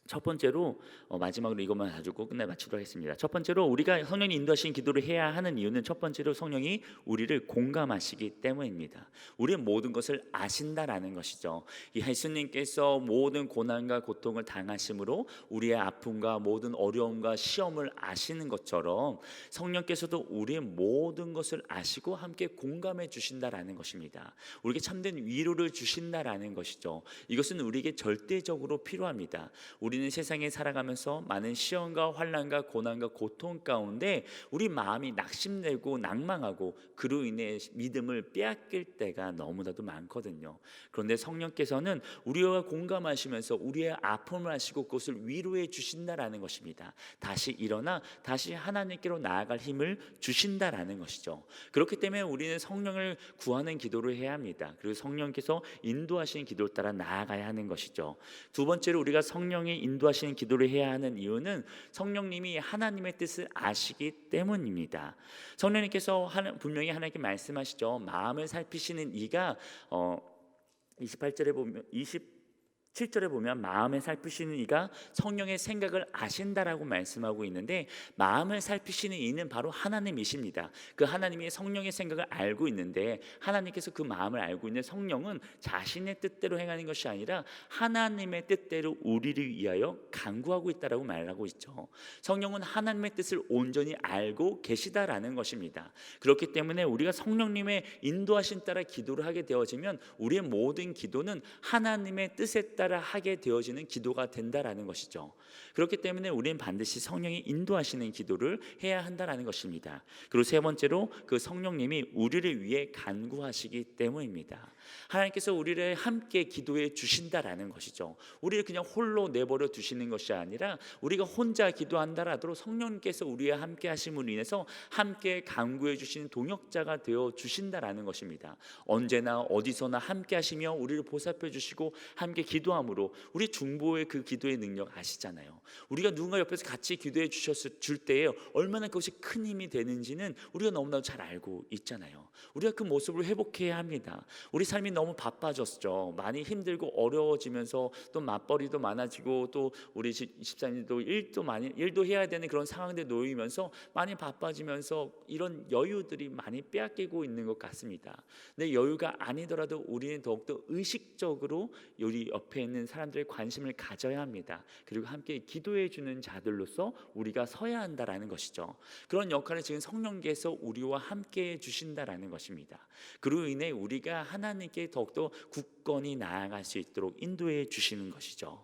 첫 번째로 마지막으로 이것만 가지고 마치도록 하겠습니다. 첫 번째로 우리가 성령이 인도하신 기도를 해야 하는 이유는 첫 번째로 성령이 우리를 공감하시기 때문입니다. 우리의 모든 것을 아신다라는 것이죠. 이 예수님께서 모든 고난과 고통을 당하심으로 우리의 아픔과 모든 어려움과 시험을 아시는 것처럼 성령께서도 우리의 모든 것을 아시고 함께 공감해 주신다라는 것입니다. 우리에게 참된 위로를 주신다라는 것이죠. 이것은 우리에게 절대적으로 필요합니다. 우리는 우리는 세상에 살아가면서 많은 시험과 환난과 고난과 고통 가운데 우리 마음이 낙심되고 낭망하고 그로 인해 믿음을 빼앗길 때가 너무나도 많거든요. 그런데 성령께서는 우리와 공감하시면서 우리의 아픔을 아시고 그것을 위로해 주신다라는 것입니다. 다시 일어나 다시 하나님께로 나아갈 힘을 주신다라는 것이죠. 그렇기 때문에 우리는 성령을 구하는 기도를 해야 합니다. 그리고 성령께서 인도하시는 기도를 따라 나아가야 하는 것이죠. 두 번째로 우리가 성령이 인도하시는 기도를 해야 하는 이유는 성령님이 하나님의 뜻을 아시기 때문입니다. 성령님께서 분명히 하나님께 말씀하시죠. 마음을 살피시는 이가 28절에 보면 27절에 보면 마음을 살피시는 이가 성령의 생각을 아신다라고 말씀하고 있는데, 마음을 살피시는 이는 바로 하나님이십니다. 그 하나님이 성령의 생각을 알고 있는데, 하나님께서 그 마음을 알고 있는 성령은 자신의 뜻대로 행하는 것이 아니라 하나님의 뜻대로 우리를 위하여 간구하고 있다라고 말하고 있죠. 성령은 하나님의 뜻을 온전히 알고 계시다라는 것입니다. 그렇기 때문에 우리가 성령님의 인도하신 따라 기도를 하게 되어지면 우리의 모든 기도는 하나님의 뜻에 따라 하게 되어지는 기도가 된다라는 것이죠. 그렇기 때문에 우리는 반드시 성령이 인도하시는 기도를 해야 한다라는 것입니다. 그리고 세 번째로 그 성령님이 우리를 위해 간구하시기 때문입니다. 하나님께서 우리를 함께 기도해 주신다라는 것이죠. 우리를 그냥 홀로 내버려 두시는 것이 아니라 우리가 혼자 기도한다라도 성령님께서 우리와 함께 하심으로 인해서 함께 간구해 주시는 동역자가 되어 주신다라는 것입니다. 언제나 어디서나 함께 하시며 우리를 보살펴 주시고 함께 기도함으로 우리 중보의 그 기도의 능력 아시잖아요. 우리가 누군가 옆에서 같이 기도해 줄 때에 얼마나 그것이 큰 힘이 되는지는 우리가 너무나도 잘 알고 있잖아요. 우리가 그 모습을 회복해야 합니다. 우리 삶이 너무 바빠졌죠. 많이 힘들고 어려워지면서 또 맞벌이도 많아지고 또 우리 집사님도 일도 해야 되는 그런 상황들에 놓이면서 많이 바빠지면서 이런 여유들이 많이 빼앗기고 있는 것 같습니다. 근데 여유가 아니더라도 우리는 더욱더 의식적으로 우리 옆에 있는 사람들의 관심을 가져야 합니다. 그리고 함께 기도해 주는 자들로서 우리가 서야 한다라는 것이죠. 그런 역할을 지금 성령께서 우리와 함께 해 주신다라는 것입니다. 그로 인해 우리가 하나님께 더욱더 굳건히 나아갈 수 있도록 인도해 주시는 것이죠.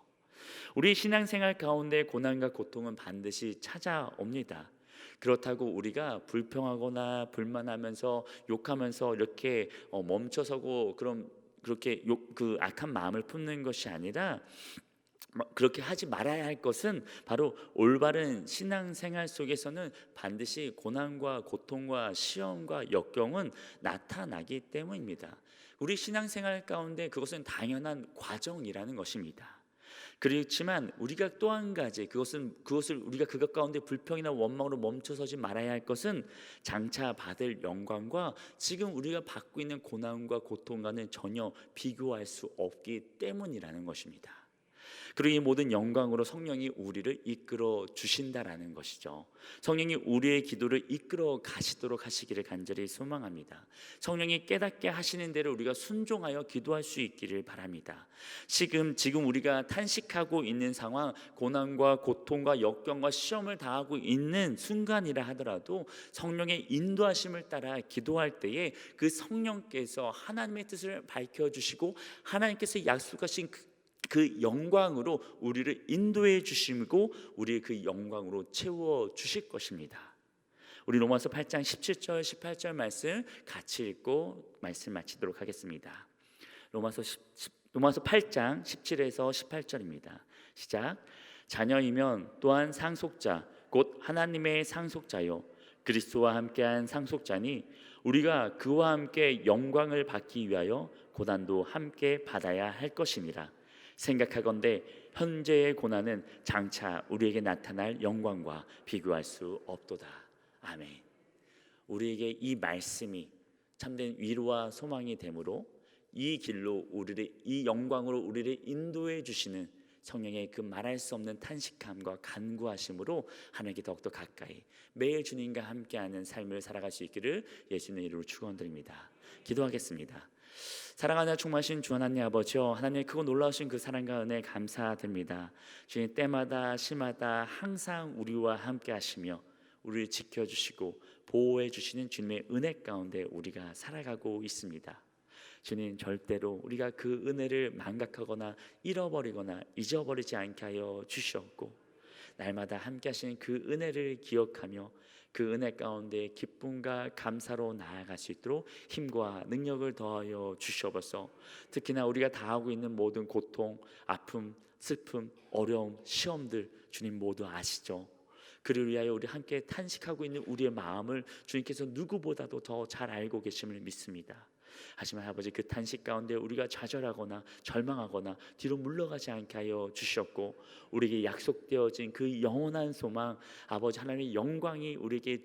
우리 신앙생활 가운데 고난과 고통은 반드시 찾아옵니다. 그렇다고 우리가 불평하거나 불만하면서 욕하면서 이렇게 멈춰서고 그렇게 그 악한 마음을 품는 것이 아니라, 그렇게 하지 말아야 할 것은 바로 올바른 신앙생활 속에서는 반드시 고난과 고통과 시험과 역경은 나타나기 때문입니다. 우리 신앙생활 가운데 그것은 당연한 과정이라는 것입니다. 그렇지만 우리가 또 한 가지 그것을 우리가 그것 가운데 불평이나 원망으로 멈춰서지 말아야 할 것은 장차 받을 영광과 지금 우리가 받고 있는 고난과 고통과는 전혀 비교할 수 없기 때문이라는 것입니다. 그리고 이 모든 영광으로 성령이 우리를 이끌어 주신다라는 것이죠. 성령이 우리의 기도를 이끌어 가시도록 하시기를 간절히 소망합니다. 성령이 깨닫게 하시는 대로 우리가 순종하여 기도할 수 있기를 바랍니다. 지금 우리가 탄식하고 있는 상황, 고난과 고통과 역경과 시험을 당하고 있는 순간이라 하더라도 성령의 인도하심을 따라 기도할 때에 그 성령께서 하나님의 뜻을 밝혀주시고 하나님께서 약속하신 그 영광으로 우리를 인도해 주시고 우리의 그 영광으로 채워 주실 것입니다. 우리 로마서 8장 17절 18절 말씀 같이 읽고 말씀 마치도록 하겠습니다. 로마서 8장 17에서 18절입니다. 시작. 자녀이면 또한 상속자 곧 하나님의 상속자요 그리스도와 함께한 상속자니 우리가 그와 함께 영광을 받기 위하여 고난도 함께 받아야 할 것이니라. 생각하건대 현재의 고난은 장차 우리에게 나타날 영광과 비교할 수 없도다. 아멘. 우리에게 이 말씀이 참된 위로와 소망이 되므로 이 길로 이 영광으로 우리를 인도해 주시는 성령의 그 말할 수 없는 탄식함과 간구하심으로 하나님께 더욱더 가까이 매일 주님과 함께하는 삶을 살아갈 수 있기를 예수님의 이름으로 축원드립니다. 기도하겠습니다. 사랑하는 충만하신 주 하나님 아버지여, 하나님의 크고 놀라우신 그 사랑과 은혜 감사드립니다. 주님 때마다 시마다 항상 우리와 함께 하시며 우리를 지켜주시고 보호해 주시는 주님의 은혜 가운데 우리가 살아가고 있습니다. 주님, 절대로 우리가 그 은혜를 망각하거나 잃어버리거나 잊어버리지 않게 하여 주시옵고, 날마다 함께 하시는 그 은혜를 기억하며 그 은혜 가운데 기쁨과 감사로 나아갈 수 있도록 힘과 능력을 더하여 주시옵소서. 특히나 우리가 다하고 있는 모든 고통, 아픔, 슬픔, 어려움, 시험들 주님 모두 아시죠? 그를 위하여 우리 함께 탄식하고 있는 우리의 마음을 주님께서 누구보다도 더 잘 알고 계심을 믿습니다. 하지만 아버지, 그 탄식 가운데 우리가 좌절하거나 절망하거나 뒤로 물러가지 않게 하여 주시옵고, 우리에게 약속되어진 그 영원한 소망, 아버지 하나님의 영광이 우리에게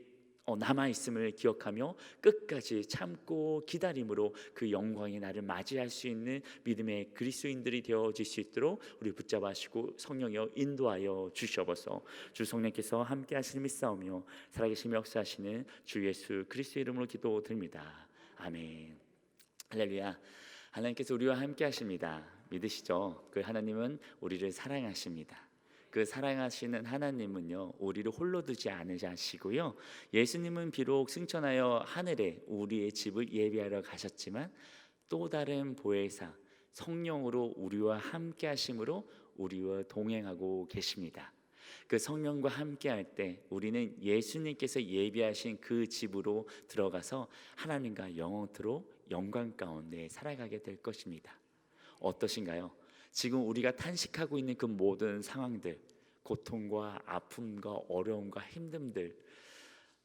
남아있음을 기억하며 끝까지 참고 기다림으로 그 영광의 날을 맞이할 수 있는 믿음의 그리스도인들이 되어질 수 있도록 우리 붙잡아 하시고 성령이여 인도하여 주시옵소서. 주 성령께서 함께 하시는 믿사오며 살아계시며 역사하시는 주 예수 그리스도 이름으로 기도드립니다. 아멘. 할렐루야. 하나님께서 우리와 함께 하십니다. 믿으시죠? 그 하나님은 우리를 사랑하십니다. 그 사랑하시는 하나님은요, 우리를 홀로 두지 않으시고요, 예수님은 비록 승천하여 하늘에 우리의 집을 예비하러 가셨지만 또 다른 보혜사 성령으로 우리와 함께 하심으로 우리와 동행하고 계십니다. 그 성령과 함께 할 때 우리는 예수님께서 예비하신 그 집으로 들어가서 하나님과 영원토록 영광 가운데 살아가게 될 것입니다. 어떠신가요? 지금 우리가 탄식하고 있는 그 모든 상황들, 고통과 아픔과 어려움과 힘듦들,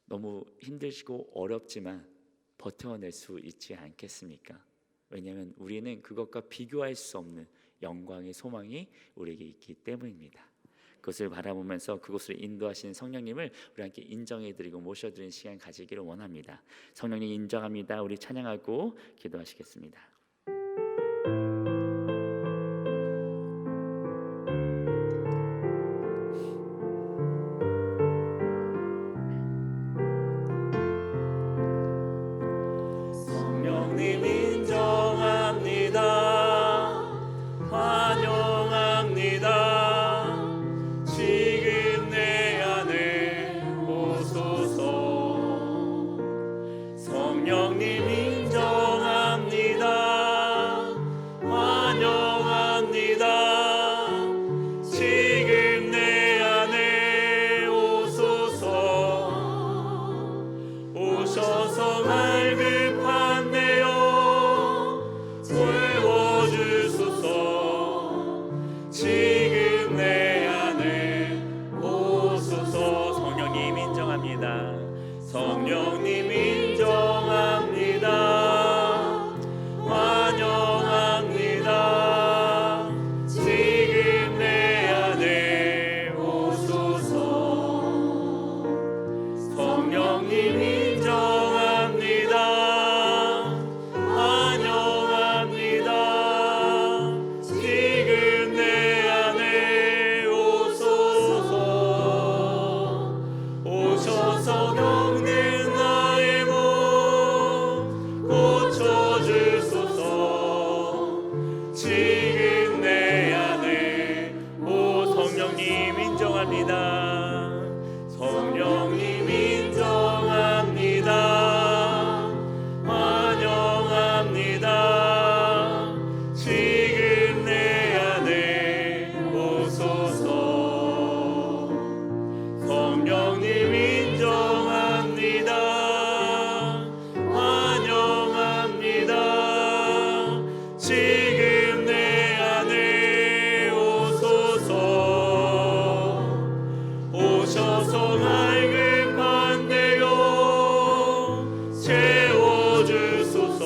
너무 힘들시고 어렵지만 버텨낼 수 있지 않겠습니까? 왜냐하면 우리는 그것과 비교할 수 없는 영광의 소망이 우리에게 있기 때문입니다. 그것을 바라보면서 그곳을 인도하시는 성령님을 우리 함께 인정해드리고 모셔드리는 시간 가지기를 원합니다. 성령님 인정합니다. 우리 찬양하고 기도하시겠습니다. 성령님 인정합니다. 환영합니다. 지금 내 안에 오소서. 성령님 인정합니다. 환영합니다. 지금 내 안에 오소서. 오셔서 갈급한 내영 채워주소서. 지금 내 안에 오소서. 성령님 인정합니다. 성령님 인정합니다. 환영합니다. 지금 내 안에 오소서. 성령님 인정합니다. 환영합니다. 지금 내 안에 오소서. 오셔서 병든 나의 몸 고쳐주소서. 지금 내 안에 성령님 인정합니다. 성령님 인정합니다. 환영합니다. 지금 내 안에 오소서. 성령님 인정합니다. 환영합니다. 지금 내 안에 오소서. 오셔서 갈급한 내 영 채워주소서.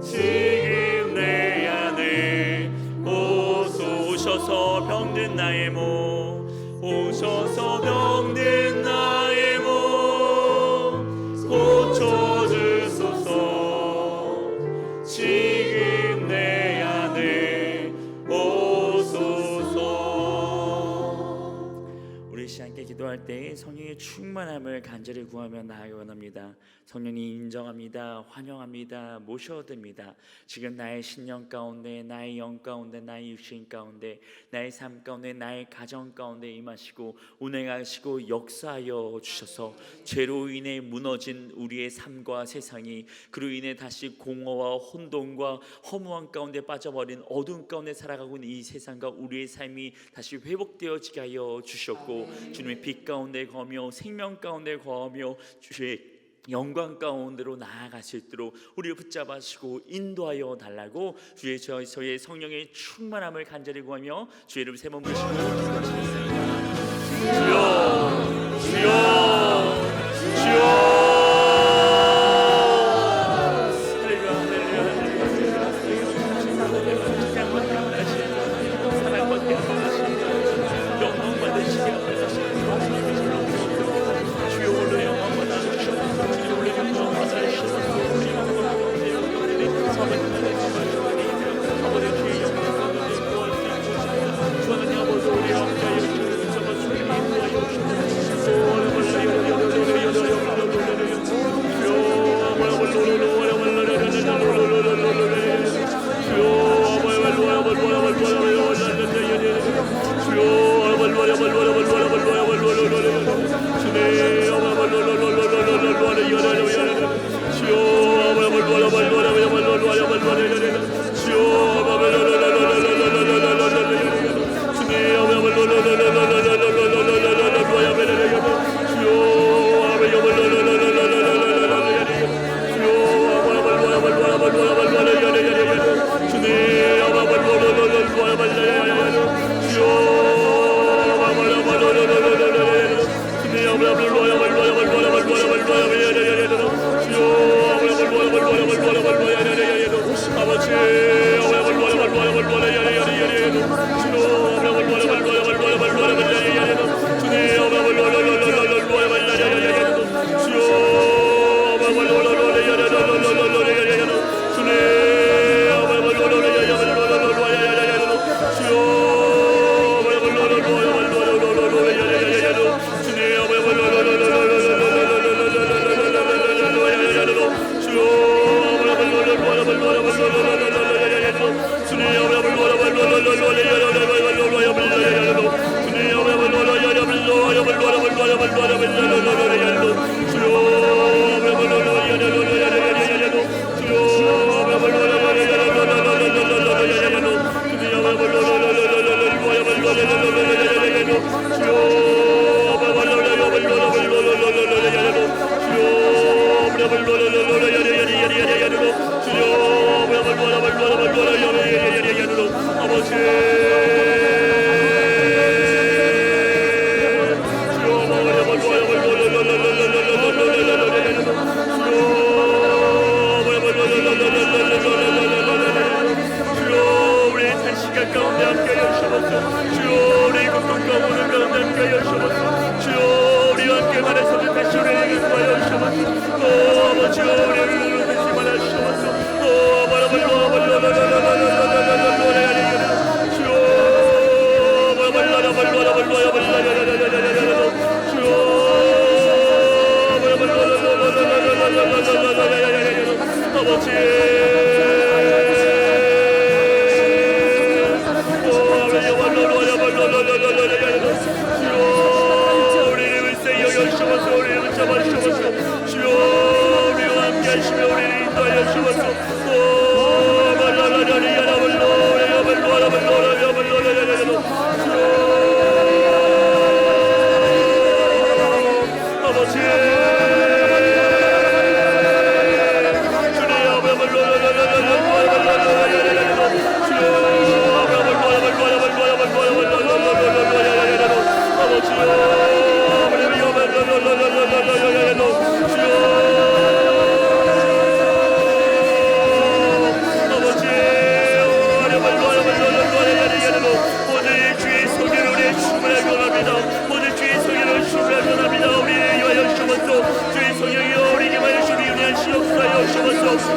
지금 내 안에 오셔서 병든 나의 몸, 오셔서 병든 나의 몸 고쳐주소서. 지금 내 안에 오소서. 우리 함께 기도할 때 때 성령의 충만함을 간절히 구하며 나아가기 원합니다. 성령님 인정합니다. 환영합니다. 모셔드립니다. 지금 나의 신령 가운데, 나의 영 가운데, 나의 육신 가운데, 나의 삶 가운데, 나의 가정 가운데 임하시고 운행하시고 역사하여 주셔서 죄로 인해 무너진 우리의 삶과 세상이, 그로 인해 다시 공허와 혼돈과 허무한 가운데 빠져버린 어두운 가운데 살아가고 있는 이 세상과 우리의 삶이 다시 회복되어지게 하여 주셨고, 주님의 빛 가운데 거하며 생명 가운데 거하며 주의 영광 가운데로 나아갈 수 있도록 우리를 붙잡으시고 인도하여 달라고 주의 저의 성령의 충만함을 간절히 구하며 주의 이름 세 번 부르시고 기도하시겠습니다. 주여, 주여, 주여.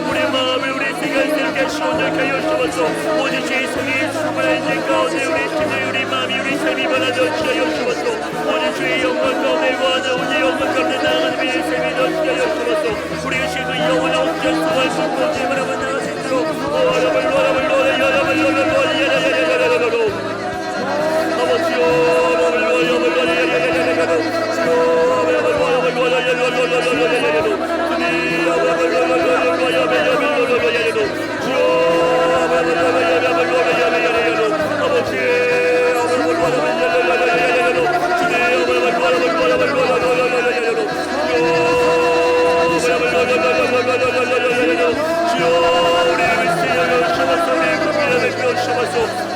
우리 마음을 우리 생각을 새롭게 온전케 하여 주옵소서. 모든 죄의 성이 충만한 자 가운데 우리 심리 우리 마음이 우리 삶이 변화되게 하여 주옵소서. 모든 죄의 영광 가운데 원하오니 영광 가운데 나아가는 우리의 삶이 되게 하여 주옵소서. 우리가 지금 영원한 온전 수고할 수 없고 제발로 나아갈 수 있도록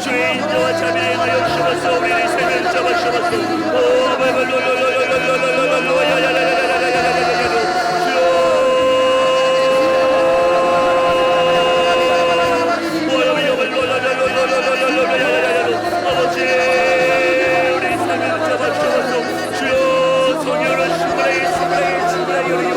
주의 인자와 자비를 하여 주옵소서. 우리의 삶을 잡아주옵소서. 아버지 우리 삶을 잡아주옵소서. 주여 성령으로 충분하게 우리에게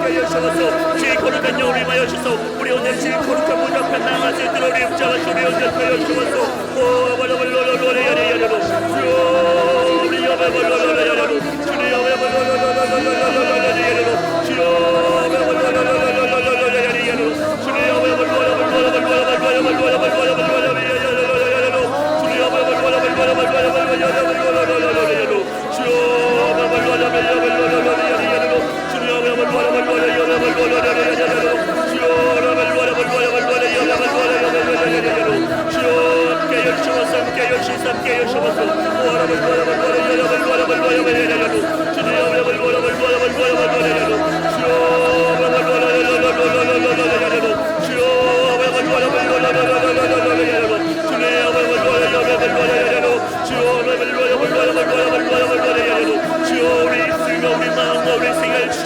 하여 주옵소서. 주의 거룩한 영혼을 임하여 주소. 우리 오늘 주의 거룩한 무력한 나아갈 수 있도록 우리 입장을 주의 온전하여 주소서.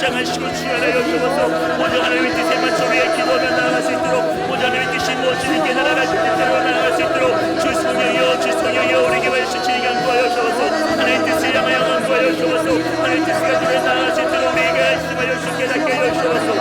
주장하시고 주관하여 주옵소서. 모두 하나님의 뜻에 맞춰 우리의 기도하며 나아갈 수 있도록 모두 하나님의 뜻이 무엇인지 깨달아 주 뜻대로 나아갈 수 있도록 주 성령이여 우리에게 말씀하시니 강구하여 주옵소서. 하나님의 뜻을 향하여 강구하여 주옵소서. 하나님의 뜻을 가지고 나아갈 수 있도록 우리에게 말씀하여 주 깨닫게 하여 주옵소서.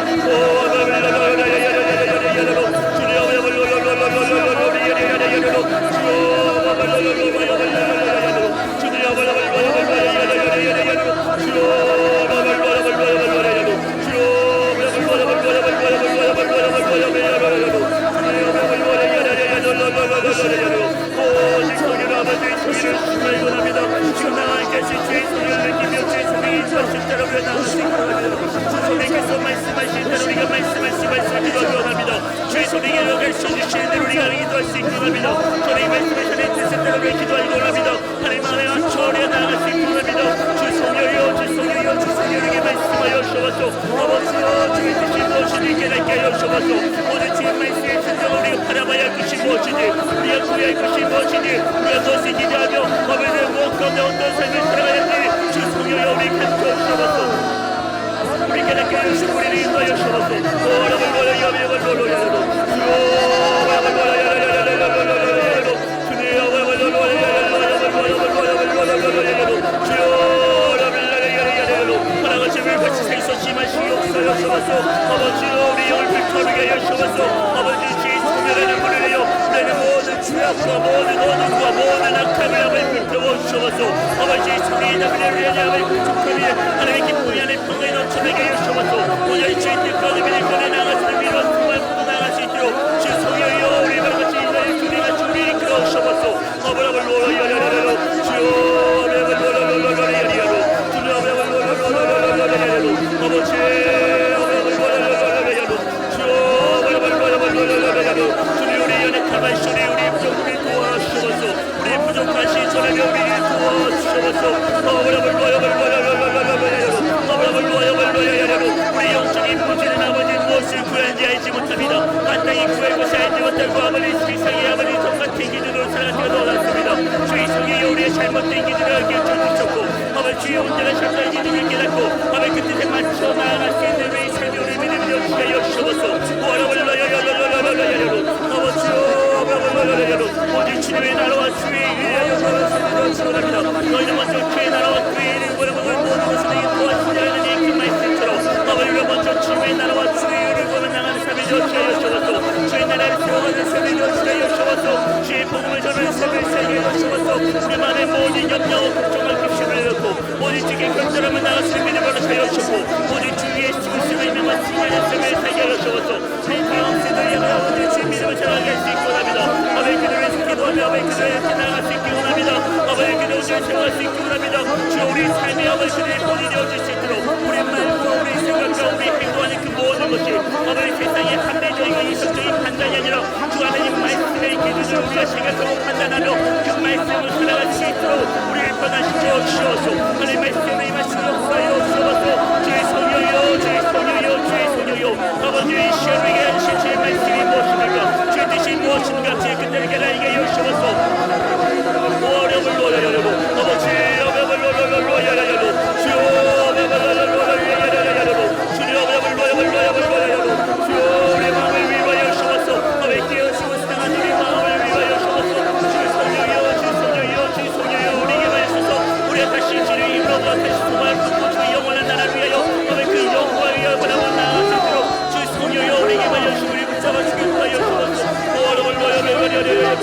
아버지 우리 영을 불타오르게 하여 주옵소서. 아버지 주의 소멸하는 불을 내어 우리의 모든 죄악과 모든 어둠과 모든 악함을 아버지 불태워 주셔서 아버지 소리 나비를 위하여 아버지 구속하며 하나님의 기쁨이 안에 평강이 넘쳐나게 하여 주셔서 오늘 주의 뜻과 의미를 전해 나가시는 위로 정말 모두 나갈 수 있도록 주 성령이여 우리 바로같이 이스라엘 주님과 주를 이끌어 주셔서 아버라블 로라야야야야로 주여 아버라블 로라야야야야로 주여 아버라블 로라야야야야로 아버지 아버라블 로라야야야야로 주여 아버라블 로라야야야야로 주님 우리 연약함한 시절에 우리 부족을 도와주셔서 우리 부족한 시절에 우리를 도와주셔서 아버라블 로라야야야야로 아버라블 로라야야야야로 우리 영적인 부지는 아버지 무엇을 구하는지 알지 못합니다. 마땅히 구할 것을 알지 못하고 아버지 세상에 아버지 똑같은 기준으로 살아가게 놀랐습니다. 주의 성령이 우리의 잘못된 기준을 알게 해주셨고 아버지 주의 온전한 샤프의 기준을 깨닫고 아버지 그 뜻에 맞춰 나아갈 수 있는 우리의 삶의 우리 믿음을 주시게 하여 주셔서 와라와라야야야야야야야로 아버지요 와라와라야야로 오직 주님의 나라와 주의 의하여 살아가시기를 축원합니다. 너희는 먼저 주의 나라와 주의 일을 구하는 모든 것을 내게 도와주시자 하는 이 긴 말씀처럼 아버지가 먼저 주의 나라와 주의 일을 구하며 나가는 삶을 주시게 하여 주셔서 주의 나라를 세워가는 삶을 주시게 하여 주셔서 주의 복음을 전하는 삶을 세게 하여 주셔서 우리만의 모든 염려와 걱정과 깊심을 넣고 모든 주의 결절함을 나가시는 믿음을 하여 주시고 모든 주의 죽으심을 명한 승리하는 삶을 살게 하여 주셔서 우리 다음 세대에 아버지 주의 믿음을 전하게 할 수 있고 합니다. 아버지 그들을 기도하며 아버지 그들을 나아갈 수 있기 원합니다. 아버지 그들을 생각할 수 있기 원합니다. 주여 우리 삶의 아버지 그들의 본이 되어질 수 있도록 우리 말과 우리 생각과 우리 행동하는 그 모든 것이 아버지 세상의 합리적이고 이성적인 판단이 아니라 주 하나님 말씀의 기준으로 우리가 생각하고 판단하며 그 말씀을 살아갈 수 있도록 우리를 변화시켜 주셔서 하나님 말씀의 말씀을 역사하여 주셔서 주의 성령이여 주의 성령이여 주의 성령이여 아버지의 시험에게 하신 주의 말씀이 무엇입니까? 주의 뜻이 무엇인가 주의 끝을 깨달게 하여 주셔서 어려움을 놓아야야로 아버지 어려움을 놓아야야로 주여 어려움을 놓아야야로 주여 어려움을 놓아야야로 주여 우리 마음을 위하여 주셔서 아버지 깨어지고 사랑하는 우리 마음을 위하여 주셔서 주의 성령이여 주의 성령이여 주의 성령이여 우리에게 말씀하셔서 우리가 다시 주의 힘으로 다시 소망을 품고 주의 영원한 나라를 위하여 아버지 그 영광을 위하여 바라보고 나아갈 수 있도록 주의 성령이여 우리에게 말씀하시고 우리 붙잡아 주길 하여 주셔서 어려움을 놓아야야로 주여 어려움을 놓아야야로 주여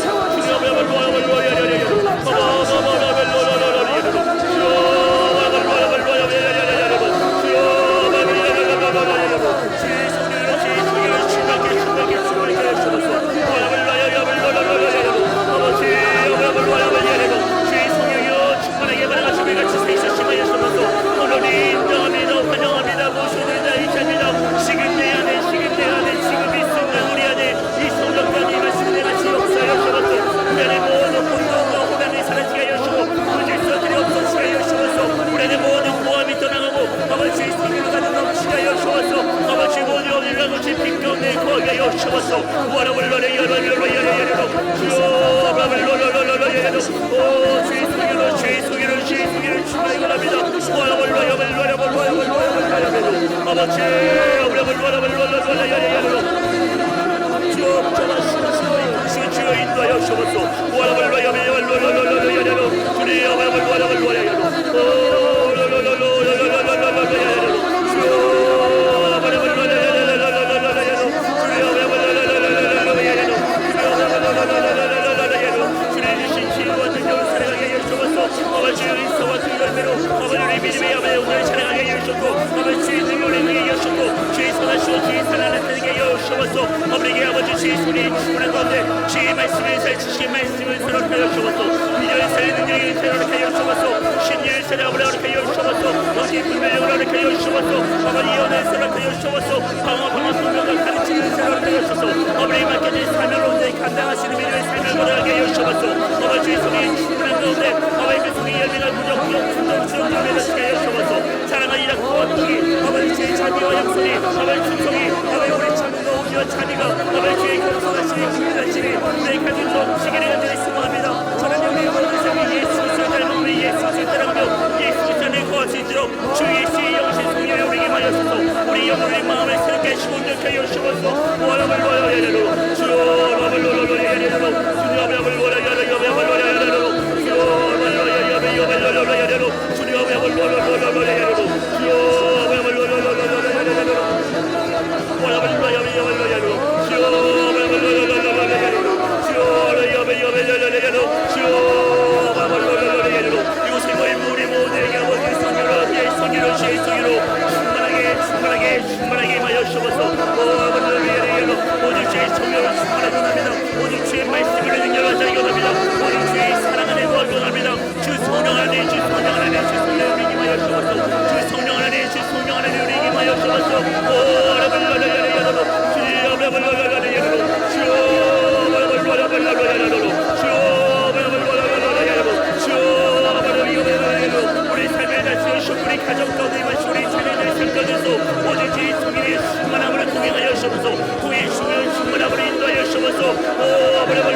우리 가정 가운데 임하시고 우리 자녀들의 삶 가운데서 오직 주의 성령의 충만함으로 동행하여 주옵소서. 통의 충만함으로 인도하여 주옵소서. 오 아버지와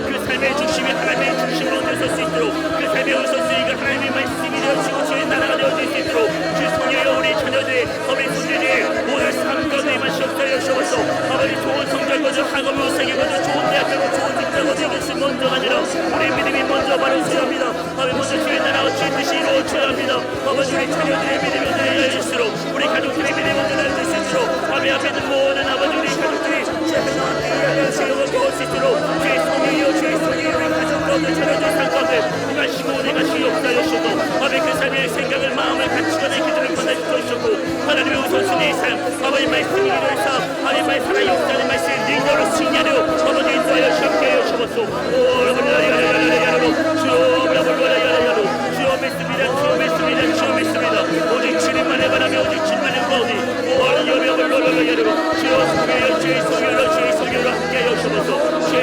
그 삶의 중심이 하나님의 중심으로 되설 수 있도록 그 삶의 우선순위가 하나님의 말씀이 되어지고 주의 나라가 되어질 수 있도록 주 성령여 우리 자녀들의 어머니 손녀들의 모든 삶 가운데 임하시옵소서. 주옵소서. 아버지 좋은 성적 거저 학업을 우상에 거저 좋은 대학 가고 좋은 직장 거저 이것이 먼저 가지라 우리 믿음이 먼저 바로 서합니다. 아버지 먼저 주의 나라와 주의 뜻이 이루어져야 합니다. 아버지 우리 자녀들의 믿음이 열릴수록 우리 가족들의 믿음이 먼저 열릴 수 있도록 아버지 앞에 있는 모든 아버지 우리 가족들이 제대로 함께 지금을 도울 수 있도록 주의 성령이여 주의 성령이여 우리 가족 가운데 자녀들 삶 가운데 임하시고 내가 주의 역사여 주셔도 아버지 그 삶의 생각을 마음을 가치관의 기준을 권하시고 주셨고 하나님의 우선순위의 삶 아버지 말씀이 이루어서 하나님 말씀 하나님 역사의 말씀의 능력으로 승리하려 아버지 인도하여 주옵게 하여 주옵소서. 오 주여 믿습니다. 오직 주님만을 바라며 오직 주님만을 구하오니 주여 성령여 주의 성령으로 함께하여 주옵소서. 주의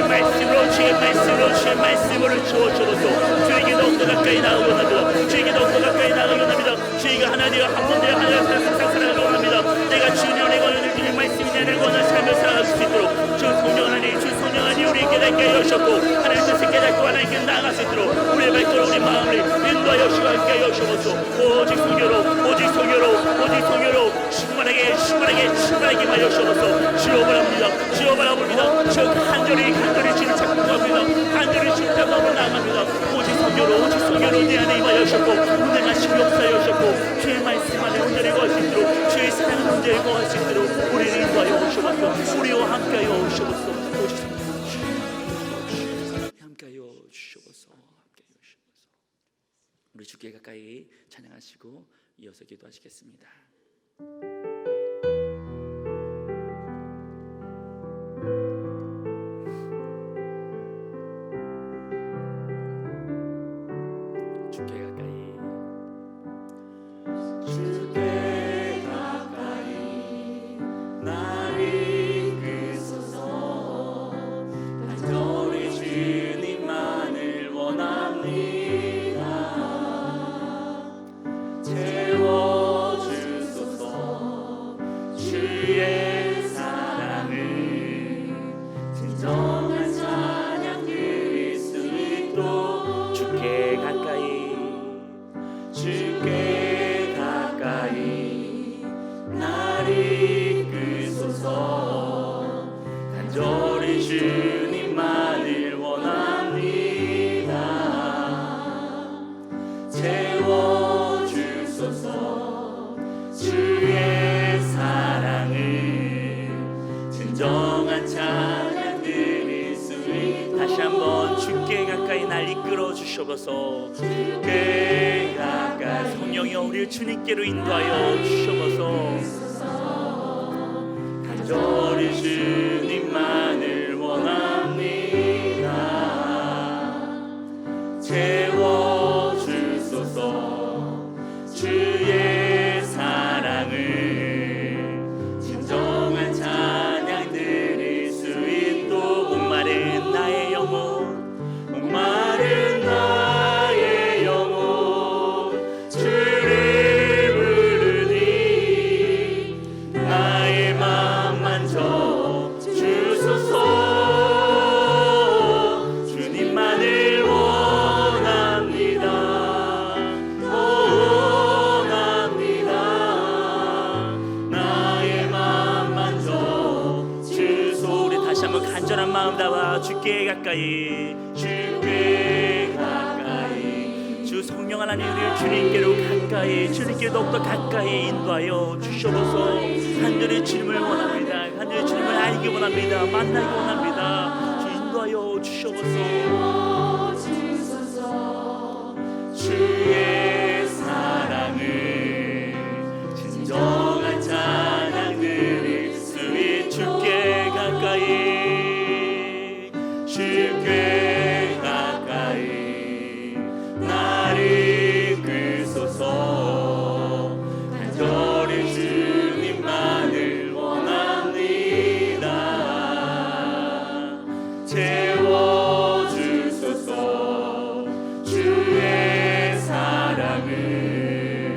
말씀으로 주옵소서. 주에게 더욱더 가까이 나아가기 원합니다. 주에게 더욱더 가까이 나아가기 원합니다. 주의가 하나님과 한 번 되어 하나님 항상 살아가기 원합니다. 내가 주님의 은혜가 주님 말씀이 내를 원하는 삶을 살아갈 수 있도록 주 성령 하나님 우리 깨닫게 하여 주셨고 하나님 뜻을 깨닫고 하나님께 나아갈 수 있도록 우리의 발걸음 우리 마음을 인도하여 주시게 하여 주옵소서. 오직 성령으로 충만하게 하여 주옵소서. 주여 바라봅니다. 저 간절히 주를 찾고 갑니다. 간절히 주를 찾고 나갑니다. 오직 성령으로 내 안에 임하여 주셨고 운행하시고 역사하여 주셨고 주의 말씀 안에 온전히 거할 수 있도록 주의 사랑을 온전히 거할 수 있도록 우리를 인도하여 주옵소서. 우리와 함께하여 주옵소서. 오직 함께하여 주옵소서. 우리 주께 가까이 찬양하시고 이어서 기도하시겠습니다. 주께 가까이 날 이끄소서. 간절히 주님만을 원합니다. 채워주소서. 주의 사랑을 진정한 찬양 드릴 수 있도록 주께 가까이 날 이끄소서. 간절히 주님만을 원합니다. 채워주소서. 주의 사랑을 진정한 찬양 드릴 수 있도록 다시 한번 주께 가까이 날 이끌어 주셔서 주께 가까이 성령이 우리를 주님께로 인도하여 주셔서 간절히 주님만을 원합니다. 채워주소서. 주의 사랑을 진정한 찬양 드릴 수 있도록 목마른 나의 영혼 주를 부르니 나의 맘 만져 주소서. 주님만을 원합니다. 나의 맘 만져 주소서. 우리 다시 한번 간절한 마음 담아 주께 가까이 주 성령 하나님 우리를 주님께로 주님께 더욱더 가까이 인도하여 주셔서 간절히 주님을 원합니다. 간절히 주님을 알기 원합니다. 만나기 원합니다. 주 인도하여 주셔서 주의 사랑을 진정한 찬양 드릴 수 있도록 주께 가까이 날 이끌소서. 간절히 주님만을 원합니다. 채워주소서. 주의 사랑을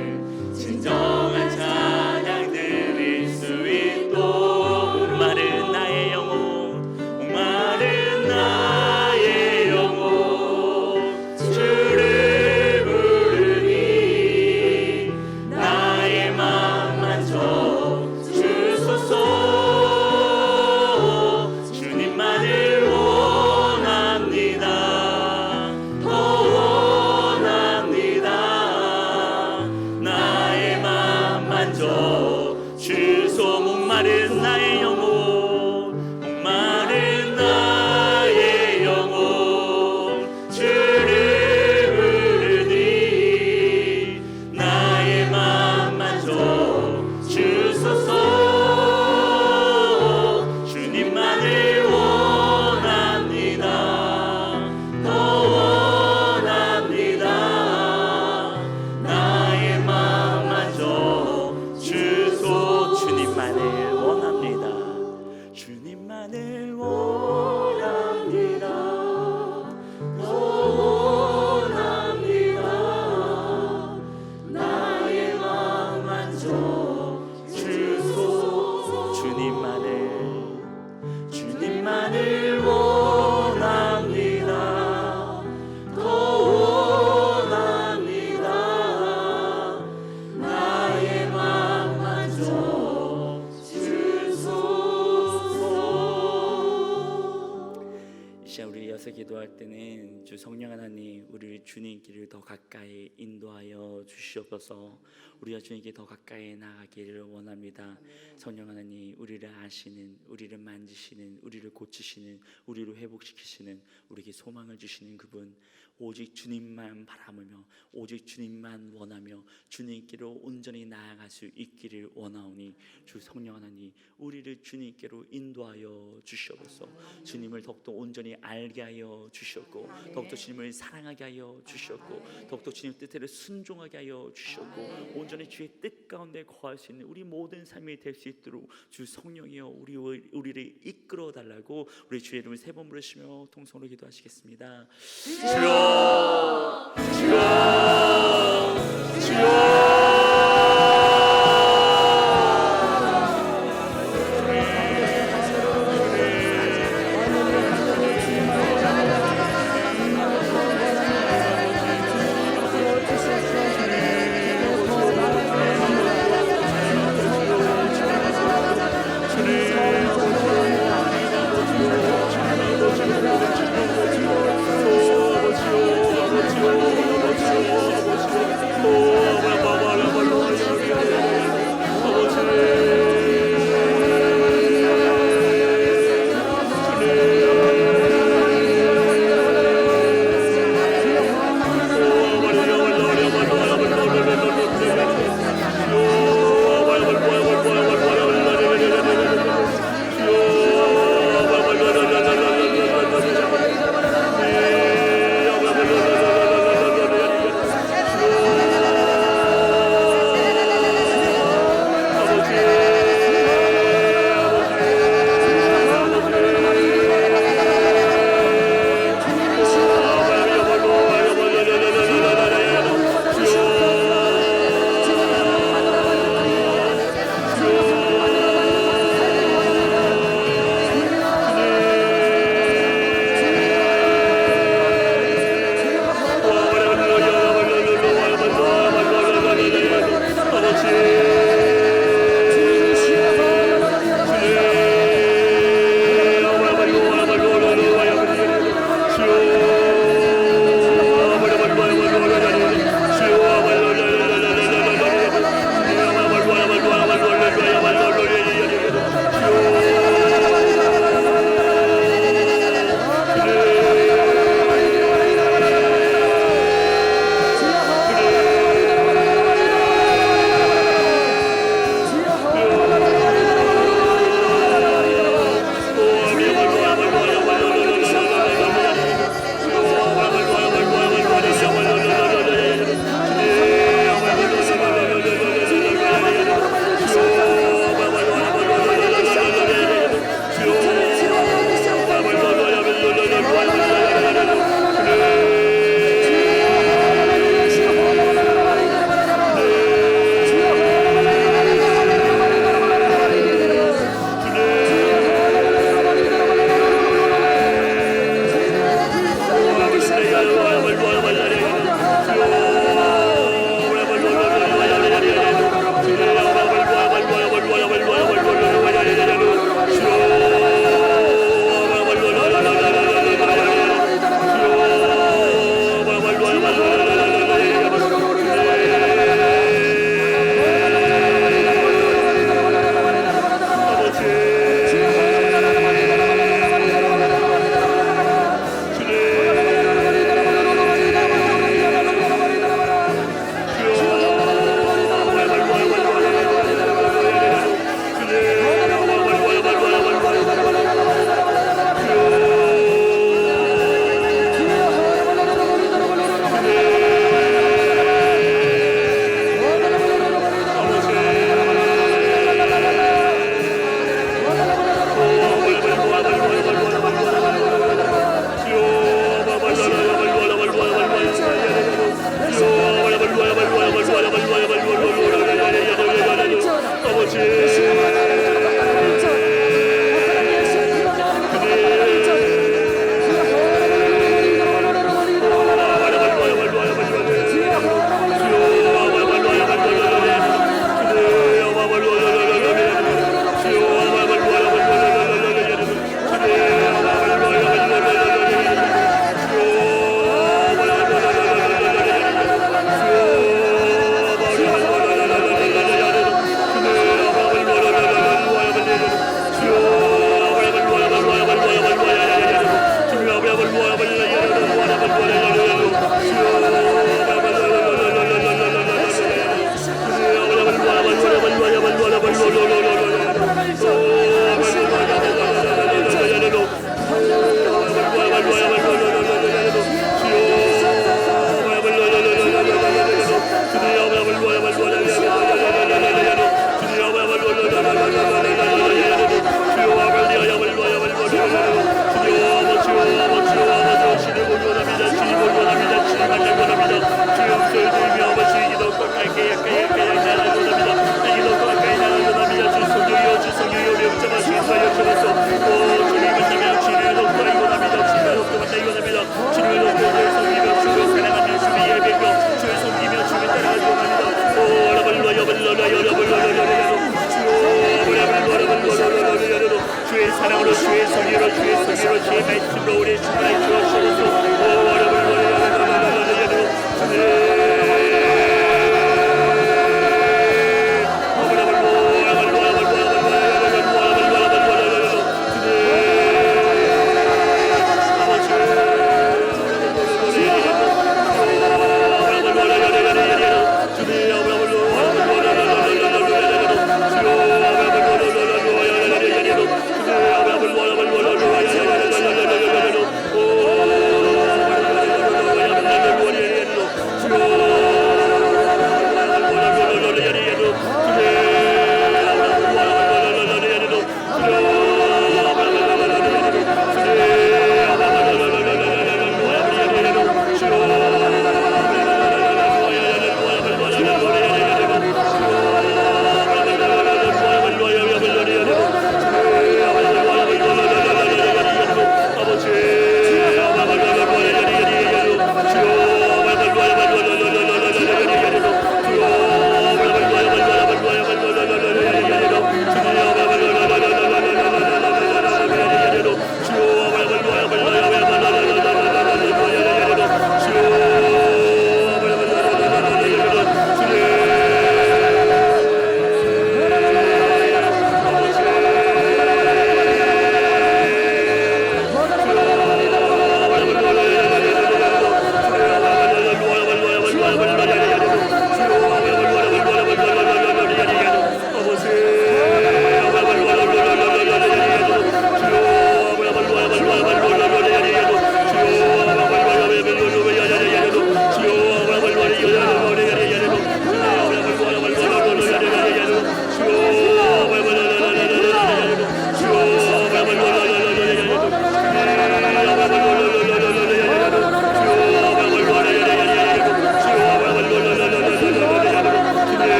주 성령 하나님, 우리 주님께를 더 가까이 인도하여 주시옵소서. 우리가 주님께 더 가까이 나가기를 원합니다. 성령 하나님, 우리를 아시는, 우리를 만지시는, 우리를 고치시는, 우리를 회복시키시는, 우리에게 소망을 주시는 그분, 오직 주님만 바라보며 오직 주님만 원하며 주님께로 온전히 나아갈 수 있기를 원하오니 주 성령 하나님, 우리를 주님께로 인도하여 주시옵소서. 주님을 더욱더 온전히 알게 하여 주시옵고, 더욱더 주님을 사랑하게 하여 주시옵고, 더욱더 주님 뜻대로 순종하게 하여 주시옵고, 온전히 주의 뜻 가운데 거할 수 있는 우리 모든 삶이 될 수 있도록 주 성령이여 우리를 이끌어 달라고 우리 주의 이름을 세 번 부르시며 통성으로 기도하시겠습니다. 주여, 주여, 주여. 아버지요, 아버지요, 아버지요, 아버지요.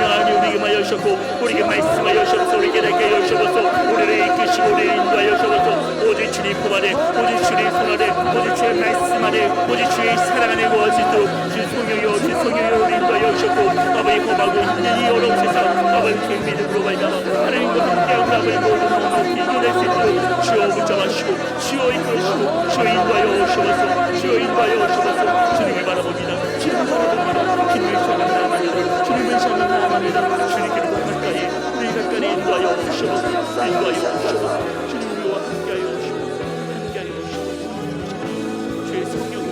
하나님 우리에게만 여셨고 우리에게 말씀하여 주셔서 우리에게 내게 여셔서 우리를 이끄시고 우리를 인도하여 주셔서 오직 주님 품 안에 오직 주님 손 안에 오직 주의 말씀 안에 오직 주의 사랑 안에 모을 수 있도록 주 성령이여 주 성령이여 우리 인도하여 주셨고 아버지 험하고 힘든 이 어려운 세상 아버지 주의 믿음으로 말미암아 하나님과 함께하고 아버지 모든 험하고 이겨낼 수 있도록 주여 붙잡아주시고 주여 이끌으시고 주여 인도하여 주셔서 주여 인도하여 주셔서 주님을 바라봅니다. 주님을 바라봅니다. 주님을 향합니다. 주님을 향합니다. 주님께로 더 가까이 우리 가까이 인도하여 주셔서 인도하여 주셔서 주님 우리와 함께하여 주셔서 함께하여 주셔서 주의 성령으로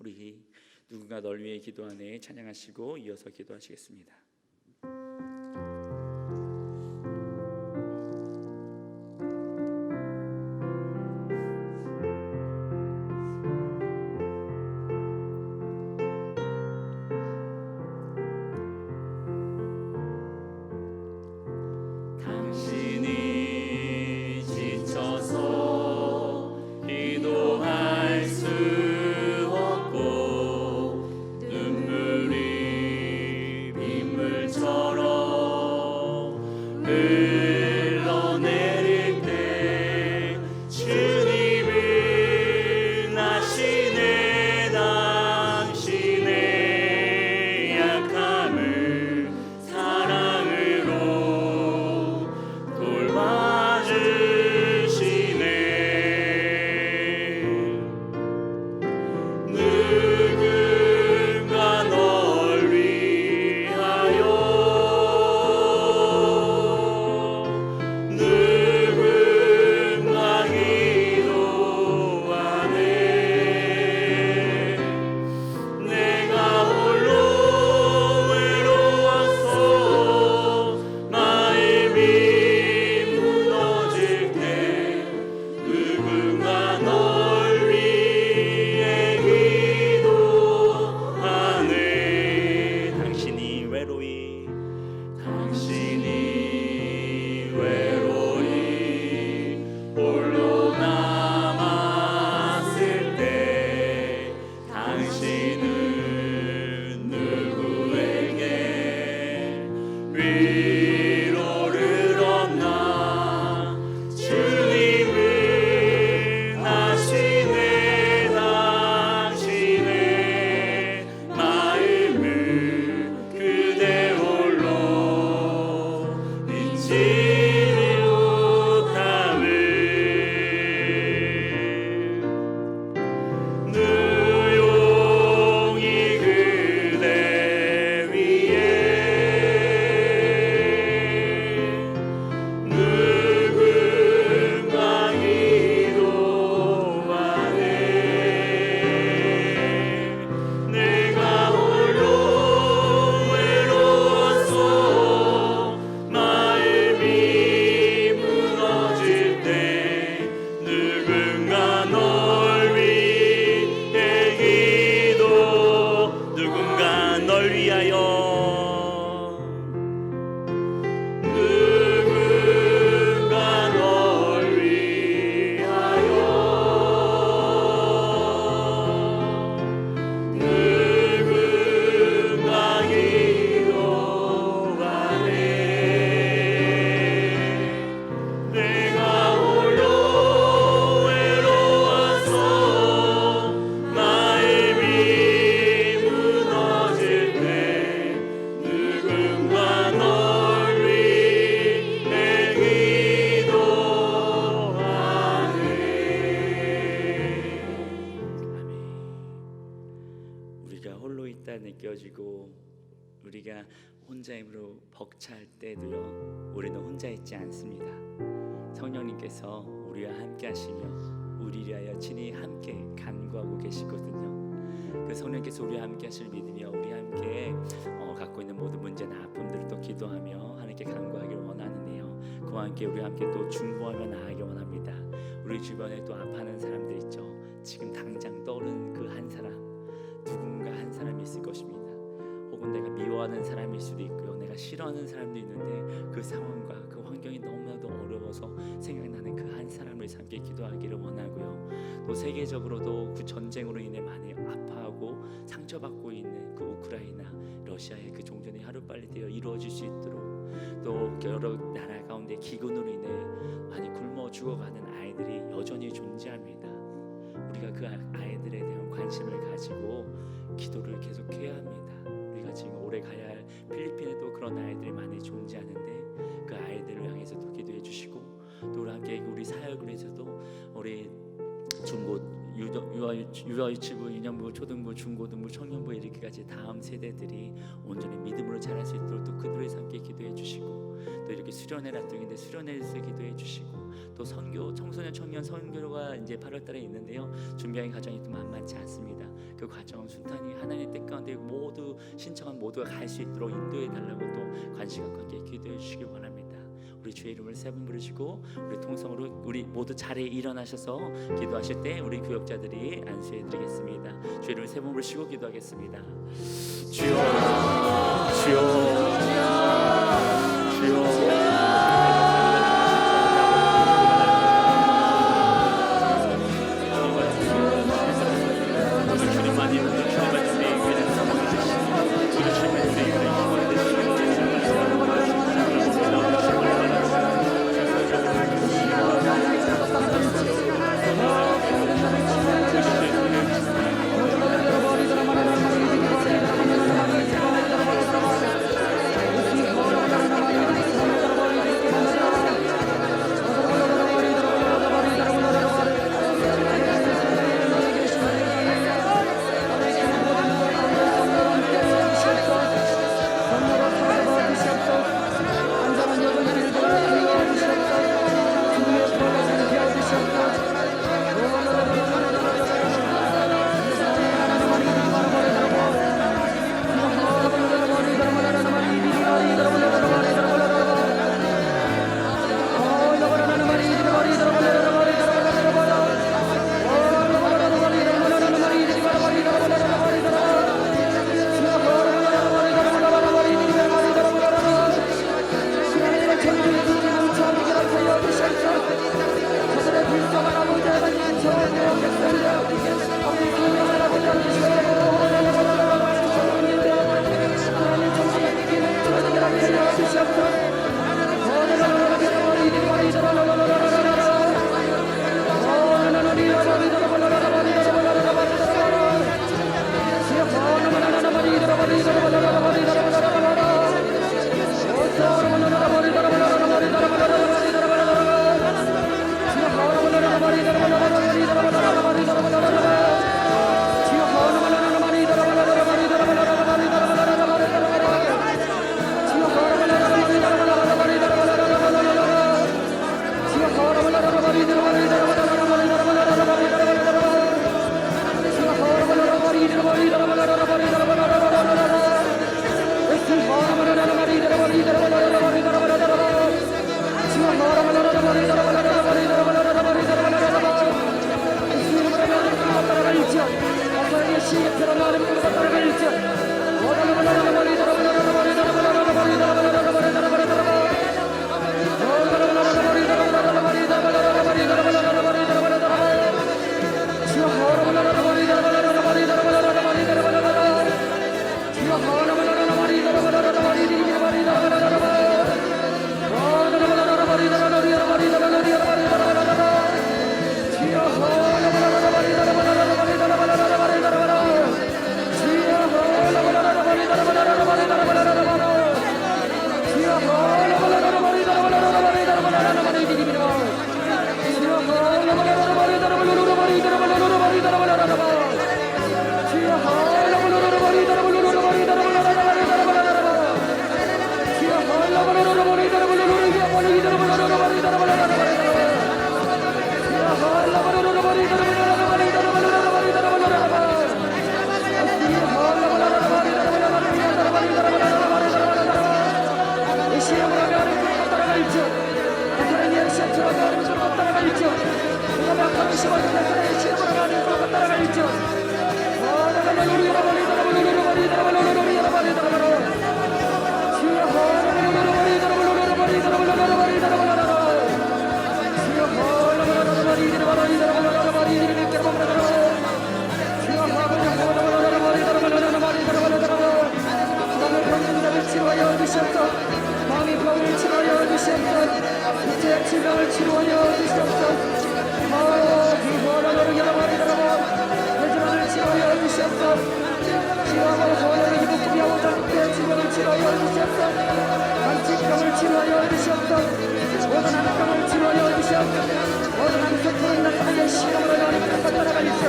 우리 누군가 널 위해 기도하네 찬양하시고 이어서 기도하시겠습니다. 당신이 지쳐서 기도할 수 없고 눈물이 빗물처럼 흘러내릴 때 주님은 아시네 당신의 약함을 사랑으로 돌봐주시네. 누군가 널 위하여 누군가 기도하네. 내가 홀로 외로워서 마음이 무너질 때 누군가 널 위해 기도하네. 당신이 외로이 홀로 남았을 때 당신은 누구에게 위로를 얻나. 주님은 아시네 당신의 마음을 그대 홀로 잊지 못함을. 누용이 그대 위에 누군가 기도하네. 내가 홀로 외로워서 마음이 무너질 때 누군가 널 위해 기도. 누군가 널 위하여 누군가 널 위하여 누군가 기도하네. 내가 홀로 외로워서 마음이 무너질 때 누군가 널 위해 기도하네. 아멘. 우리가 홀로 있다 느껴지고 우리가 혼자임으로 벅찰 때도요 우리는 혼자 있지 않습니다. 성령님께서 우리와 함께 하시며 우리를 위하여 친히 함께 간구하고 계시거든요. 그 성령께서 우리와 함께 하실 믿으며 우리 함께 갖고 있는 모든 문제나 아픔들을 또 기도하며 하나님께 간구하기를 원하는데요. 그와 함께 우리와 함께 또 중보하며 나아가기 원합니다. 우리 주변에 또 아파하는 사람들 있죠. 지금 당장 떠오르는 그 한 사람, 누군가 한 사람이 있을 것입니다. 혹은 내가 미워하는 사람일 수도 있고요. 내가 싫어하는 사람도 있는데 그 상황과 그 환경이 너무나도 어려워서 생각나는 그 한 한 사람을 위해서 함께 기도하기를 원하고요. 또 세계적으로도 그 전쟁으로 인해 많이 아파하고 상처받고 있는 그 우크라이나, 러시아의 그 종전이 하루빨리 되어 이루어질 수 있도록, 또 여러 나라 가운데 기근으로 인해 많이 굶어 죽어가는 아이들이 여전히 존재합니다. 우리가 그 아이들에 대한 관심을 가지고 기도를 계속해야 합니다. 우리가 지금 올해 가야 할 필리핀에도 그런 아이들이 많이 존재하는데 그 아이들을 향해서도 기도해 주시고, 또 우리 함께 우리 사역을 해서도 우리 중고 유아유치부, 유년부, 초등부, 중고등부, 청년부 이렇게까지 다음 세대들이 온전히 믿음으로 자랄 수 있도록 또 그들을 함께 기도해 주시고, 또 이렇게 수련회 활동인데 수련회에서 기도해 주시고, 또 선교 청소년 청년 선교가 이제 8월달에 있는데요. 준비하는 과정이 또 만만치 않습니다. 그 과정은 순탄히 하나님의 뜻 가운데 모두 신청한 모두가 갈 수 있도록 인도해 달라고 또 관심 갖고 함께 기도해 주시기 원합니다. 우리 주의 이름을 세 번 부르시고 우리 통성으로 우리 모두 자리에 일어나셔서 기도하실 때 우리 교역자들이 안수해 드리겠습니다. 주의 이름을 세 번 부르시고 기도하겠습니다. 주여, 주여, 주여. 모든 암석들은 나타나게 시험으로 하나님을 갖다 따라갈지어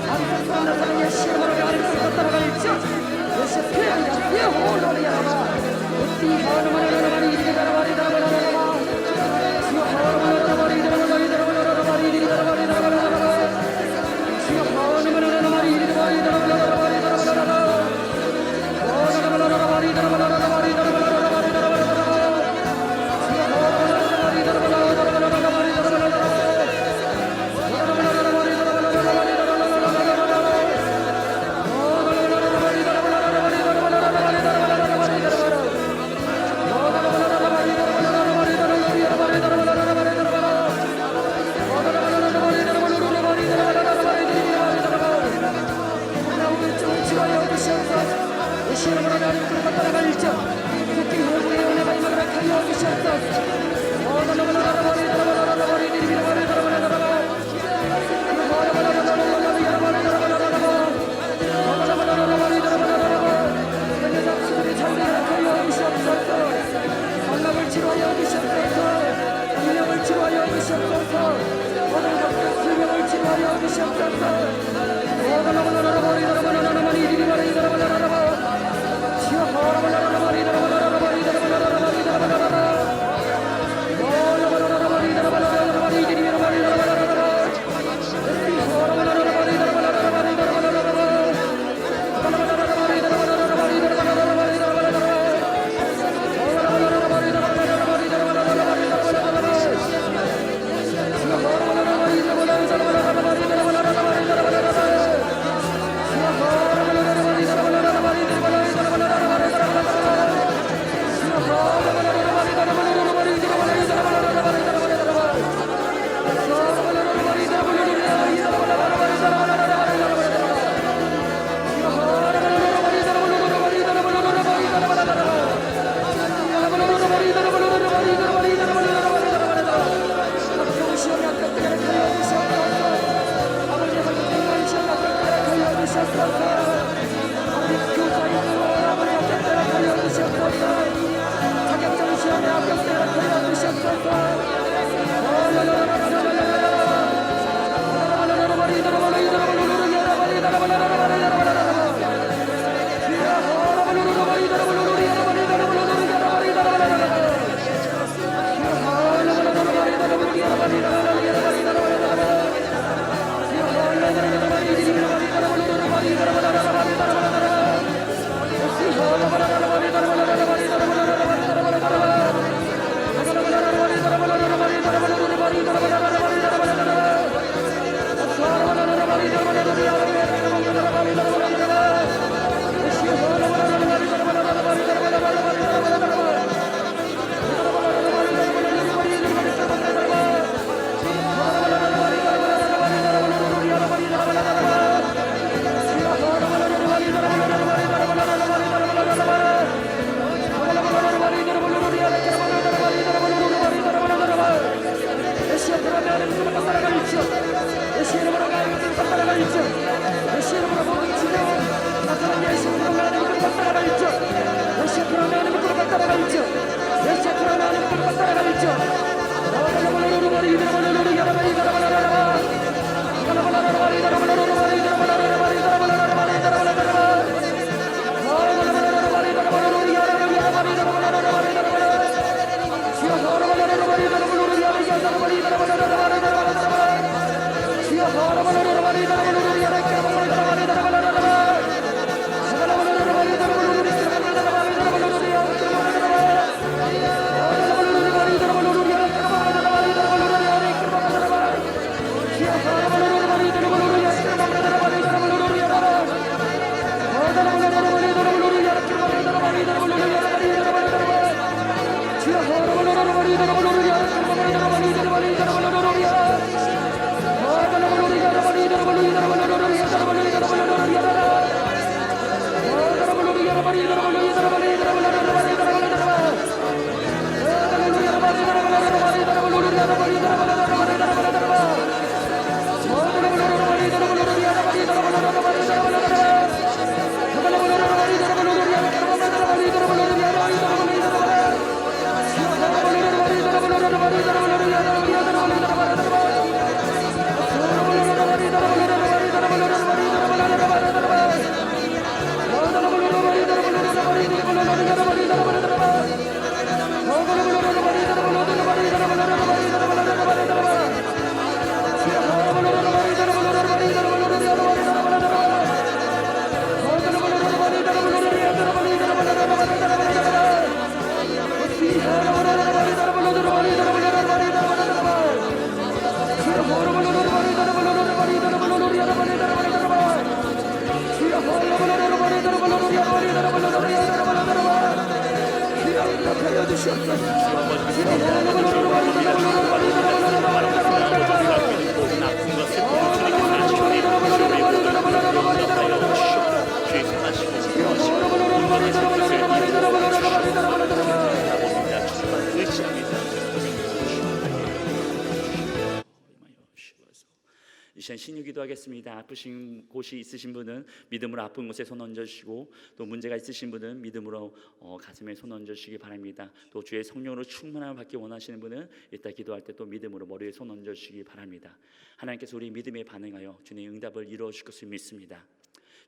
암석들은 나타나게 시험으로 하나님을 갖다 따라갈지어 예수 피한다 피해 홀로리 야라바 어디 하나만을 이리 가라바리 다라바라라바 주여 하나만을 다라바리 다라바리 다라바라라바리 이리 가라바리 다라바라라바 주여 하나만을 다라바리 이리 가라바리 다라바라라바리 다라바라라바 오라라바라라바리 다라바라라바리 다라바라라바리 다라바라라바 주여 하나만을 다라바리 다라바라라바리 Hallelujah. 이 시간 신유 기도하겠습니다. 아프신 곳이 있으신 분은 믿음으로 아픈 곳에 손 얹어주시고, 또 문제가 있으신 분은 믿음으로 가슴에 손 얹어주시기 바랍니다. 또 주의 성령으로 충만함을 받기 원하시는 분은 이따 기도할 때 또 믿음으로 머리에 손 얹어주시기 바랍니다. 하나님께서 우리 믿음에 반응하여 주님의 응답을 이루어 주실 것을 믿습니다.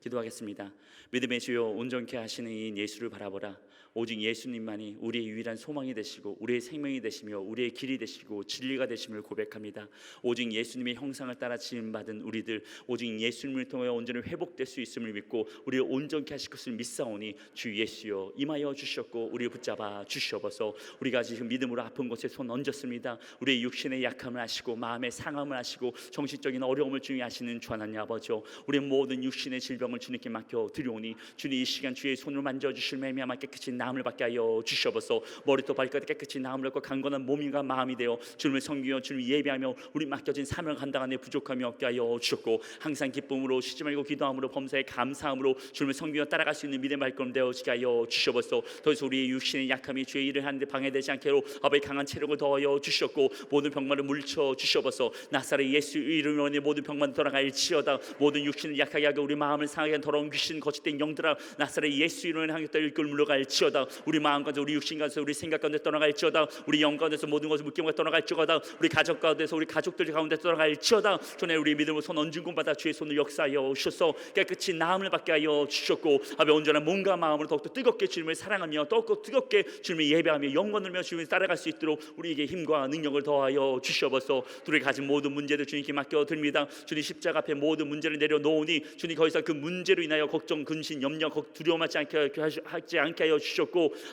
기도하겠습니다. 믿음의 주여, 온전케 하시는 이 예수를 바라보라. 오직 예수님만이 우리의 유일한 소망이 되시고 우리의 생명이 되시며 우리의 길이 되시고 진리가 되심을 고백합니다. 오직 예수님의 형상을 따라 지음받은 우리들, 오직 예수님을 통해 온전히 회복될 수 있음을 믿고 우리를 온전케 하실 것을 믿사오니 주 예수여 임하여 주셨고 우리를 붙잡아 주시옵소서. 우리가 지금 믿음으로 아픈 곳에 손 얹었습니다. 우리의 육신의 약함을 아시고 마음의 상함을 아시고 정신적인 어려움을 주님 아시는 주 하나님 아버지여, 우리의 모든 육신의 질병을 주님께 맡겨 드리오니 주님 이 시간 주의 손을 만져주실 말미암아 깨끗이 나음을 받게 하여 주시옵소서. 머리부터 발끝까지 깨끗이 나음을 얻고 강건한 몸과 마음이 되어 주님을 섬기며 주님을 예배하며 우리 맡겨진 사명 감당 안에 부족함이 없게 하여 주셨고, 항상 기쁨으로 쉬지 말고 기도함으로 범사에 감사함으로 주님을 섬기며 따라갈 수 있는 믿음의 발걸음 되어지게 하여 주시옵소서. 더 이상 우리의 육신의 약함이 주의 일을 하는데 방해되지 않게로 아버지 강한 체력을 더하여 주셨고 모든 병만을 물리쳐 주시옵소서. 나사렛 예수 이름으로 내 모든 병만 돌아갈지어다. 모든 육신을 약하게 하고 우리 마음을 상하게 한 더러운 귀신 거짓된 영들아, 나사렛 예수 이름으로 향해 떠일걸 물러갈지어다. 우리 마음 가운데 우리 육신 가운데 우리 생각 가운데 떠나갈지어다. 우리 영 가운데서 모든 것을 묶임과 떠나갈지어다. 우리 가족 가운데서 우리 가족들 가운데 떠나갈지어다. 전에 우리 믿음으로 손 얹은 곳마다 주의 손을 역사하여 주셔서 깨끗이 나음을 받게 하여 주셨고, 아버지 온전한 몸과 마음으로 더욱더 뜨겁게 주님을 사랑하며 더욱더 뜨겁게 주님을 예배하며 영광을 누리며 주님을 따라갈 수 있도록 우리에게 힘과 능력을 더하여 주시옵소서. 우리 가진 모든 문제들 주님께 맡겨 드립니다. 주님 십자가 앞에 모든 문제를 내려놓으니 주님 거기서 그 문제로 인하여 걱정, 근심, 염려, 두려움하지 않게 하여 주셨고,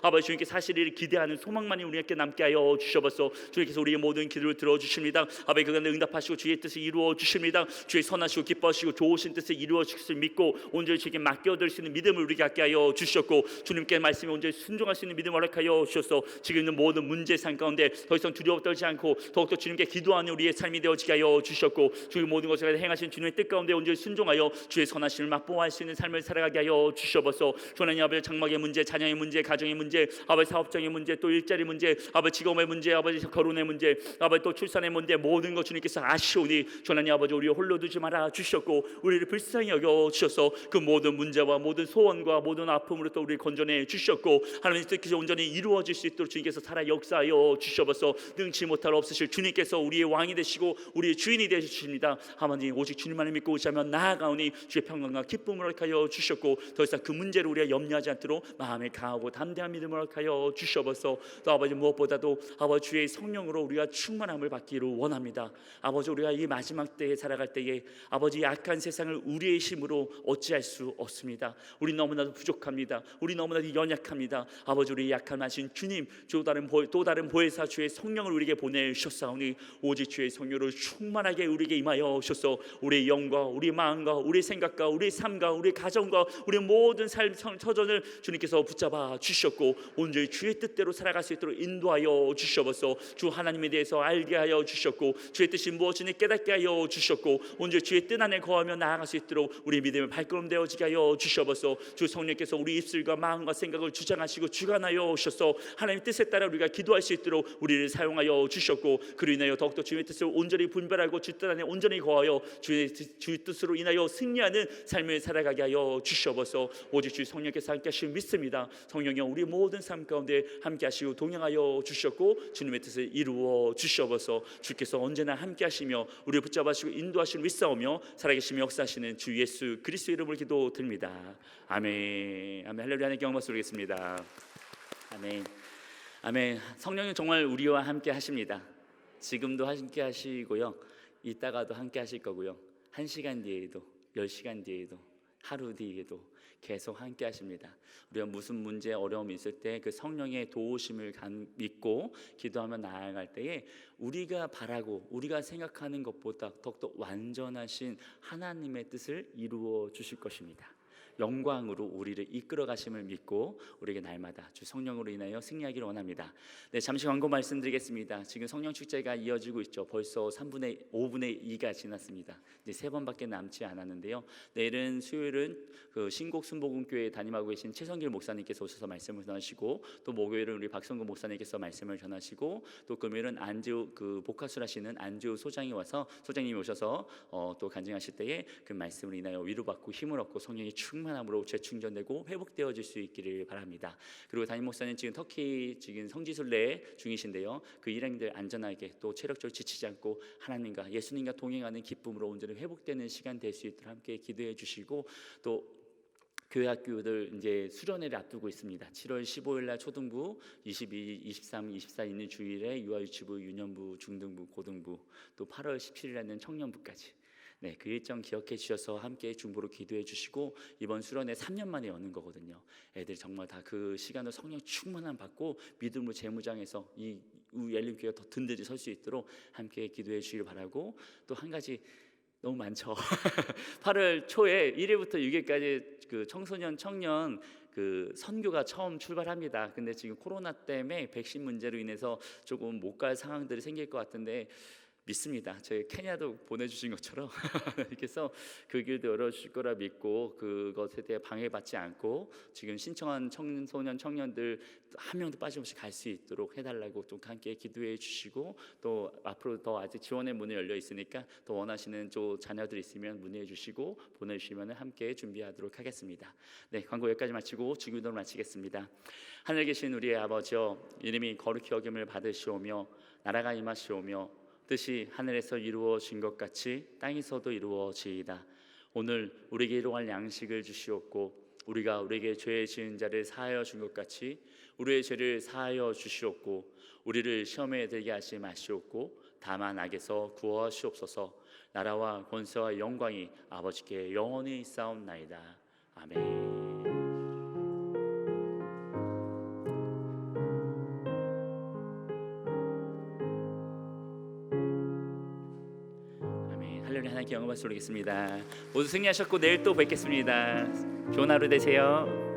아버지 주님께 사실을 기대하는 소망만이 우리에게 남게 하여 주셔서 주님께서 우리의 모든 기도를 들어주십니다. 아버지 그간에 응답하시고 주의 뜻을 이루어 주십니다. 주의 선하시고 기뻐하시고 좋으신 뜻을 이루어 주실 것을 믿고 온전히 주님께 맡겨드릴 수 있는 믿음을 우리에게 갖게 하여 주셨고, 주님께 말씀에 온전히 순종할 수 있는 믿음을 허락하여 주셔서 지금 있는 모든 문제 상 가운데 더 이상 두려워 떨지 않고 더욱더 주님께 기도하는 우리의 삶이 되어지게 하여 주셨고, 주의 모든 것을 행하신 주님의 뜻 가운데 온전히 순종하여 주의 선하심을 맛보아할 수 있는 삶을 살아가게 하여 주셔서 하나님 아버지 장막의 문제, 자녀의 문제, 가정의 문제, 아버지 사업장의 문제, 또 일자리 문제, 아버지 직업의 문제, 아버지 결혼의 문제, 아버지 또 출산의 문제, 모든 것 주님께서 아시오니 하나님 아버지 우리 홀로 두지 말아 주셨고 우리를 불쌍히 여겨 주셔서 그 모든 문제와 모든 소원과 모든 아픔으로 또 우리를 건져내 주셨고, 하나님 뜻께서 온전히 이루어질 수 있도록 주님께서 살아 역사하여 주셔서 능치 못할 없으실 주님께서 우리의 왕이 되시고 우리의 주인이 되십니다. 하나님 오직 주님만을 믿고 오시면 나아가오니 주의 평강과 기쁨을 하여 주셨고, 더 이상 그 문제를 우리가 염려하지 않도록 마음에 강하고 담대한 믿음을 하여 주셔서 또 아버지 무엇보다도 아버지 주의 성령으로 우리가 충만함을 받기를 원합니다. 아버지 우리가 이 마지막 때에 살아갈 때에 아버지 약한 세상을 우리의 힘으로 어찌할 수 없습니다. 우리 너무나도 부족합니다. 우리 너무나도 연약합니다. 아버지 우리 약한 하신 주님 또 다른 보혜사 주의 성령을 우리에게 보내셨사오니 오직 주의 성령으로 충만하게 우리에게 임하여 주셔서 우리의 영과 우리 마음과 우리 생각과 우리 삶과 우리 가정과 우리 모든 삶 터전을 주님께서 붙잡아 주셨고 온전히 주의 뜻대로 살아갈 수 있도록 인도하여 주셔서 주 하나님에 대해서 알게 하여 주셨고 주의 뜻이 무엇인지 깨닫게 하여 주셨고 온전히 주의 뜻 안에 거하며 나아갈 수 있도록 우리 믿음의 발걸음 되어지게 하여 주셔서 주 성령께서 우리 입술과 마음과 생각을 주장하시고 주관하여 오셔서 하나님의 뜻에 따라 우리가 기도할 수 있도록 우리를 사용하여 주셨고, 그로 인하여 더욱더 주의 뜻을 온전히 분별하고 주 뜻 안에 온전히 거하여 주의 뜻으로 인하여 승리하는 삶을 살아가게 하여 주셔서 오직 주 성령께서 함께 하시고 믿습니다. 성령이 우리 모든 삶 가운데 함께 하시고 동행하여 주셨고 주님의 뜻을 이루어 주셔서 주께서 언제나 함께 하시며 우리를 붙잡으시고 인도하시는 믿사오며 살아계시며 역사하시는 주 예수 그리스도 이름을 기도드립니다. 아멘. 아멘. 할렐루야. 하나님께 영광 돌리겠습니다. 아멘. 아멘. 성령님 정말 우리와 함께 하십니다. 지금도 함께 하시고요, 이따가도 함께 하실 거고요, 1시간 뒤에도 10시간 뒤에도 하루 뒤에도 계속 함께 하십니다. 우리가 무슨 문제 어려움이 있을 때 그 성령의 도우심을 믿고 기도하며 나아갈 때에 우리가 바라고 우리가 생각하는 것보다 더욱더 완전하신 하나님의 뜻을 이루어 주실 것입니다. 영광으로 우리를 이끌어 가심을 믿고 우리에게 날마다 주 성령으로 인하여 승리하기를 원합니다. 네, 잠시 광고 말씀드리겠습니다. 지금 성령 축제가 이어지고 있죠. 벌써 5분의 2가 지났습니다. 이제 3번밖에 남지 않았는데요. 내일은 수요일은 그 신곡 순복음교회에 담임하고 계신 최성길 목사님께서 오셔서 말씀을 전하시고, 또 목요일은 우리 박성근 목사님께서 말씀을 전하시고, 또 금요일은 안지우 그 복화술 하시는 안지우 소장님이 오셔서 또 간증하실 때에 그 말씀을 인하여 위로받고 힘을 얻고 성령의 충만함으로 재충전되고 회복되어질 수 있기를 바랍니다. 그리고 담임 목사님 지금 터키 지금 성지순례 중이신데요. 그 일행들 안전하게 또 체력적으로 지치지 않고 하나님과 예수님과 동행하는 기쁨으로 온전히 회복되는 시간 될 수 있도록 함께 기도해 주시고, 또 교회 학교들 이제 수련회를 앞두고 있습니다. 7월 15일 날 초등부, 22, 23, 24 있는 주일에 유아유치부, 유년부, 중등부, 고등부, 또 8월 17일에는 청년부까지. 네, 그 일정 기억해 주셔서 함께 중보로 기도해 주시고, 이번 수련회 3년 만에 여는 거거든요. 애들 정말 다 그 시간을 성령 충만함 받고 믿음으로 재무장해서 이 열림교회가 더 든든히 설 수 있도록 함께 기도해 주시길 바라고, 또 한 가지 너무 많죠. 8월 초에 1일부터 6일까지 그 청년 그 선교가 처음 출발합니다. 근데 지금 코로나 때문에 백신 문제로 인해서 조금 못 갈 상황들이 생길 것 같은데 믿습니다. 저희 케냐도 보내주신 것처럼 이렇게 해서 그 길도 열어주실 거라 믿고, 그것에 대해 방해받지 않고 지금 신청한 청소년 청년들 한 명도 빠짐없이 갈 수 있도록 해달라고 또 함께 기도해 주시고, 또 앞으로 더 아직 지원의 문이 열려 있으니까 더 원하시는 자녀들 있으면 문의해 주시고 보내주시면 함께 준비하도록 하겠습니다. 네, 광고 여기까지 마치고 주기도를 마치겠습니다. 하늘 계신 우리의 아버지여, 이름이 거룩히 여김을 받으시오며 나라가 임하시오며 뜻이 하늘에서 이루어진 것 같이 땅에서도 이루어지이다. 오늘 우리에게 일용할 양식을 주시옵고, 우리가 우리에게 죄 지은 자를 사하여 준 것 같이 우리의 죄를 사하여 주시옵고, 우리를 시험에 들게 하지 마시옵고 다만 악에서 구하시옵소서. 나라와 권세와 영광이 아버지께 영원히 있사옵나이다. 아멘. 하나님께 영광 받으시겠습니다. 모두 승리하셨고 내일 또 뵙겠습니다. 좋은 하루 되세요.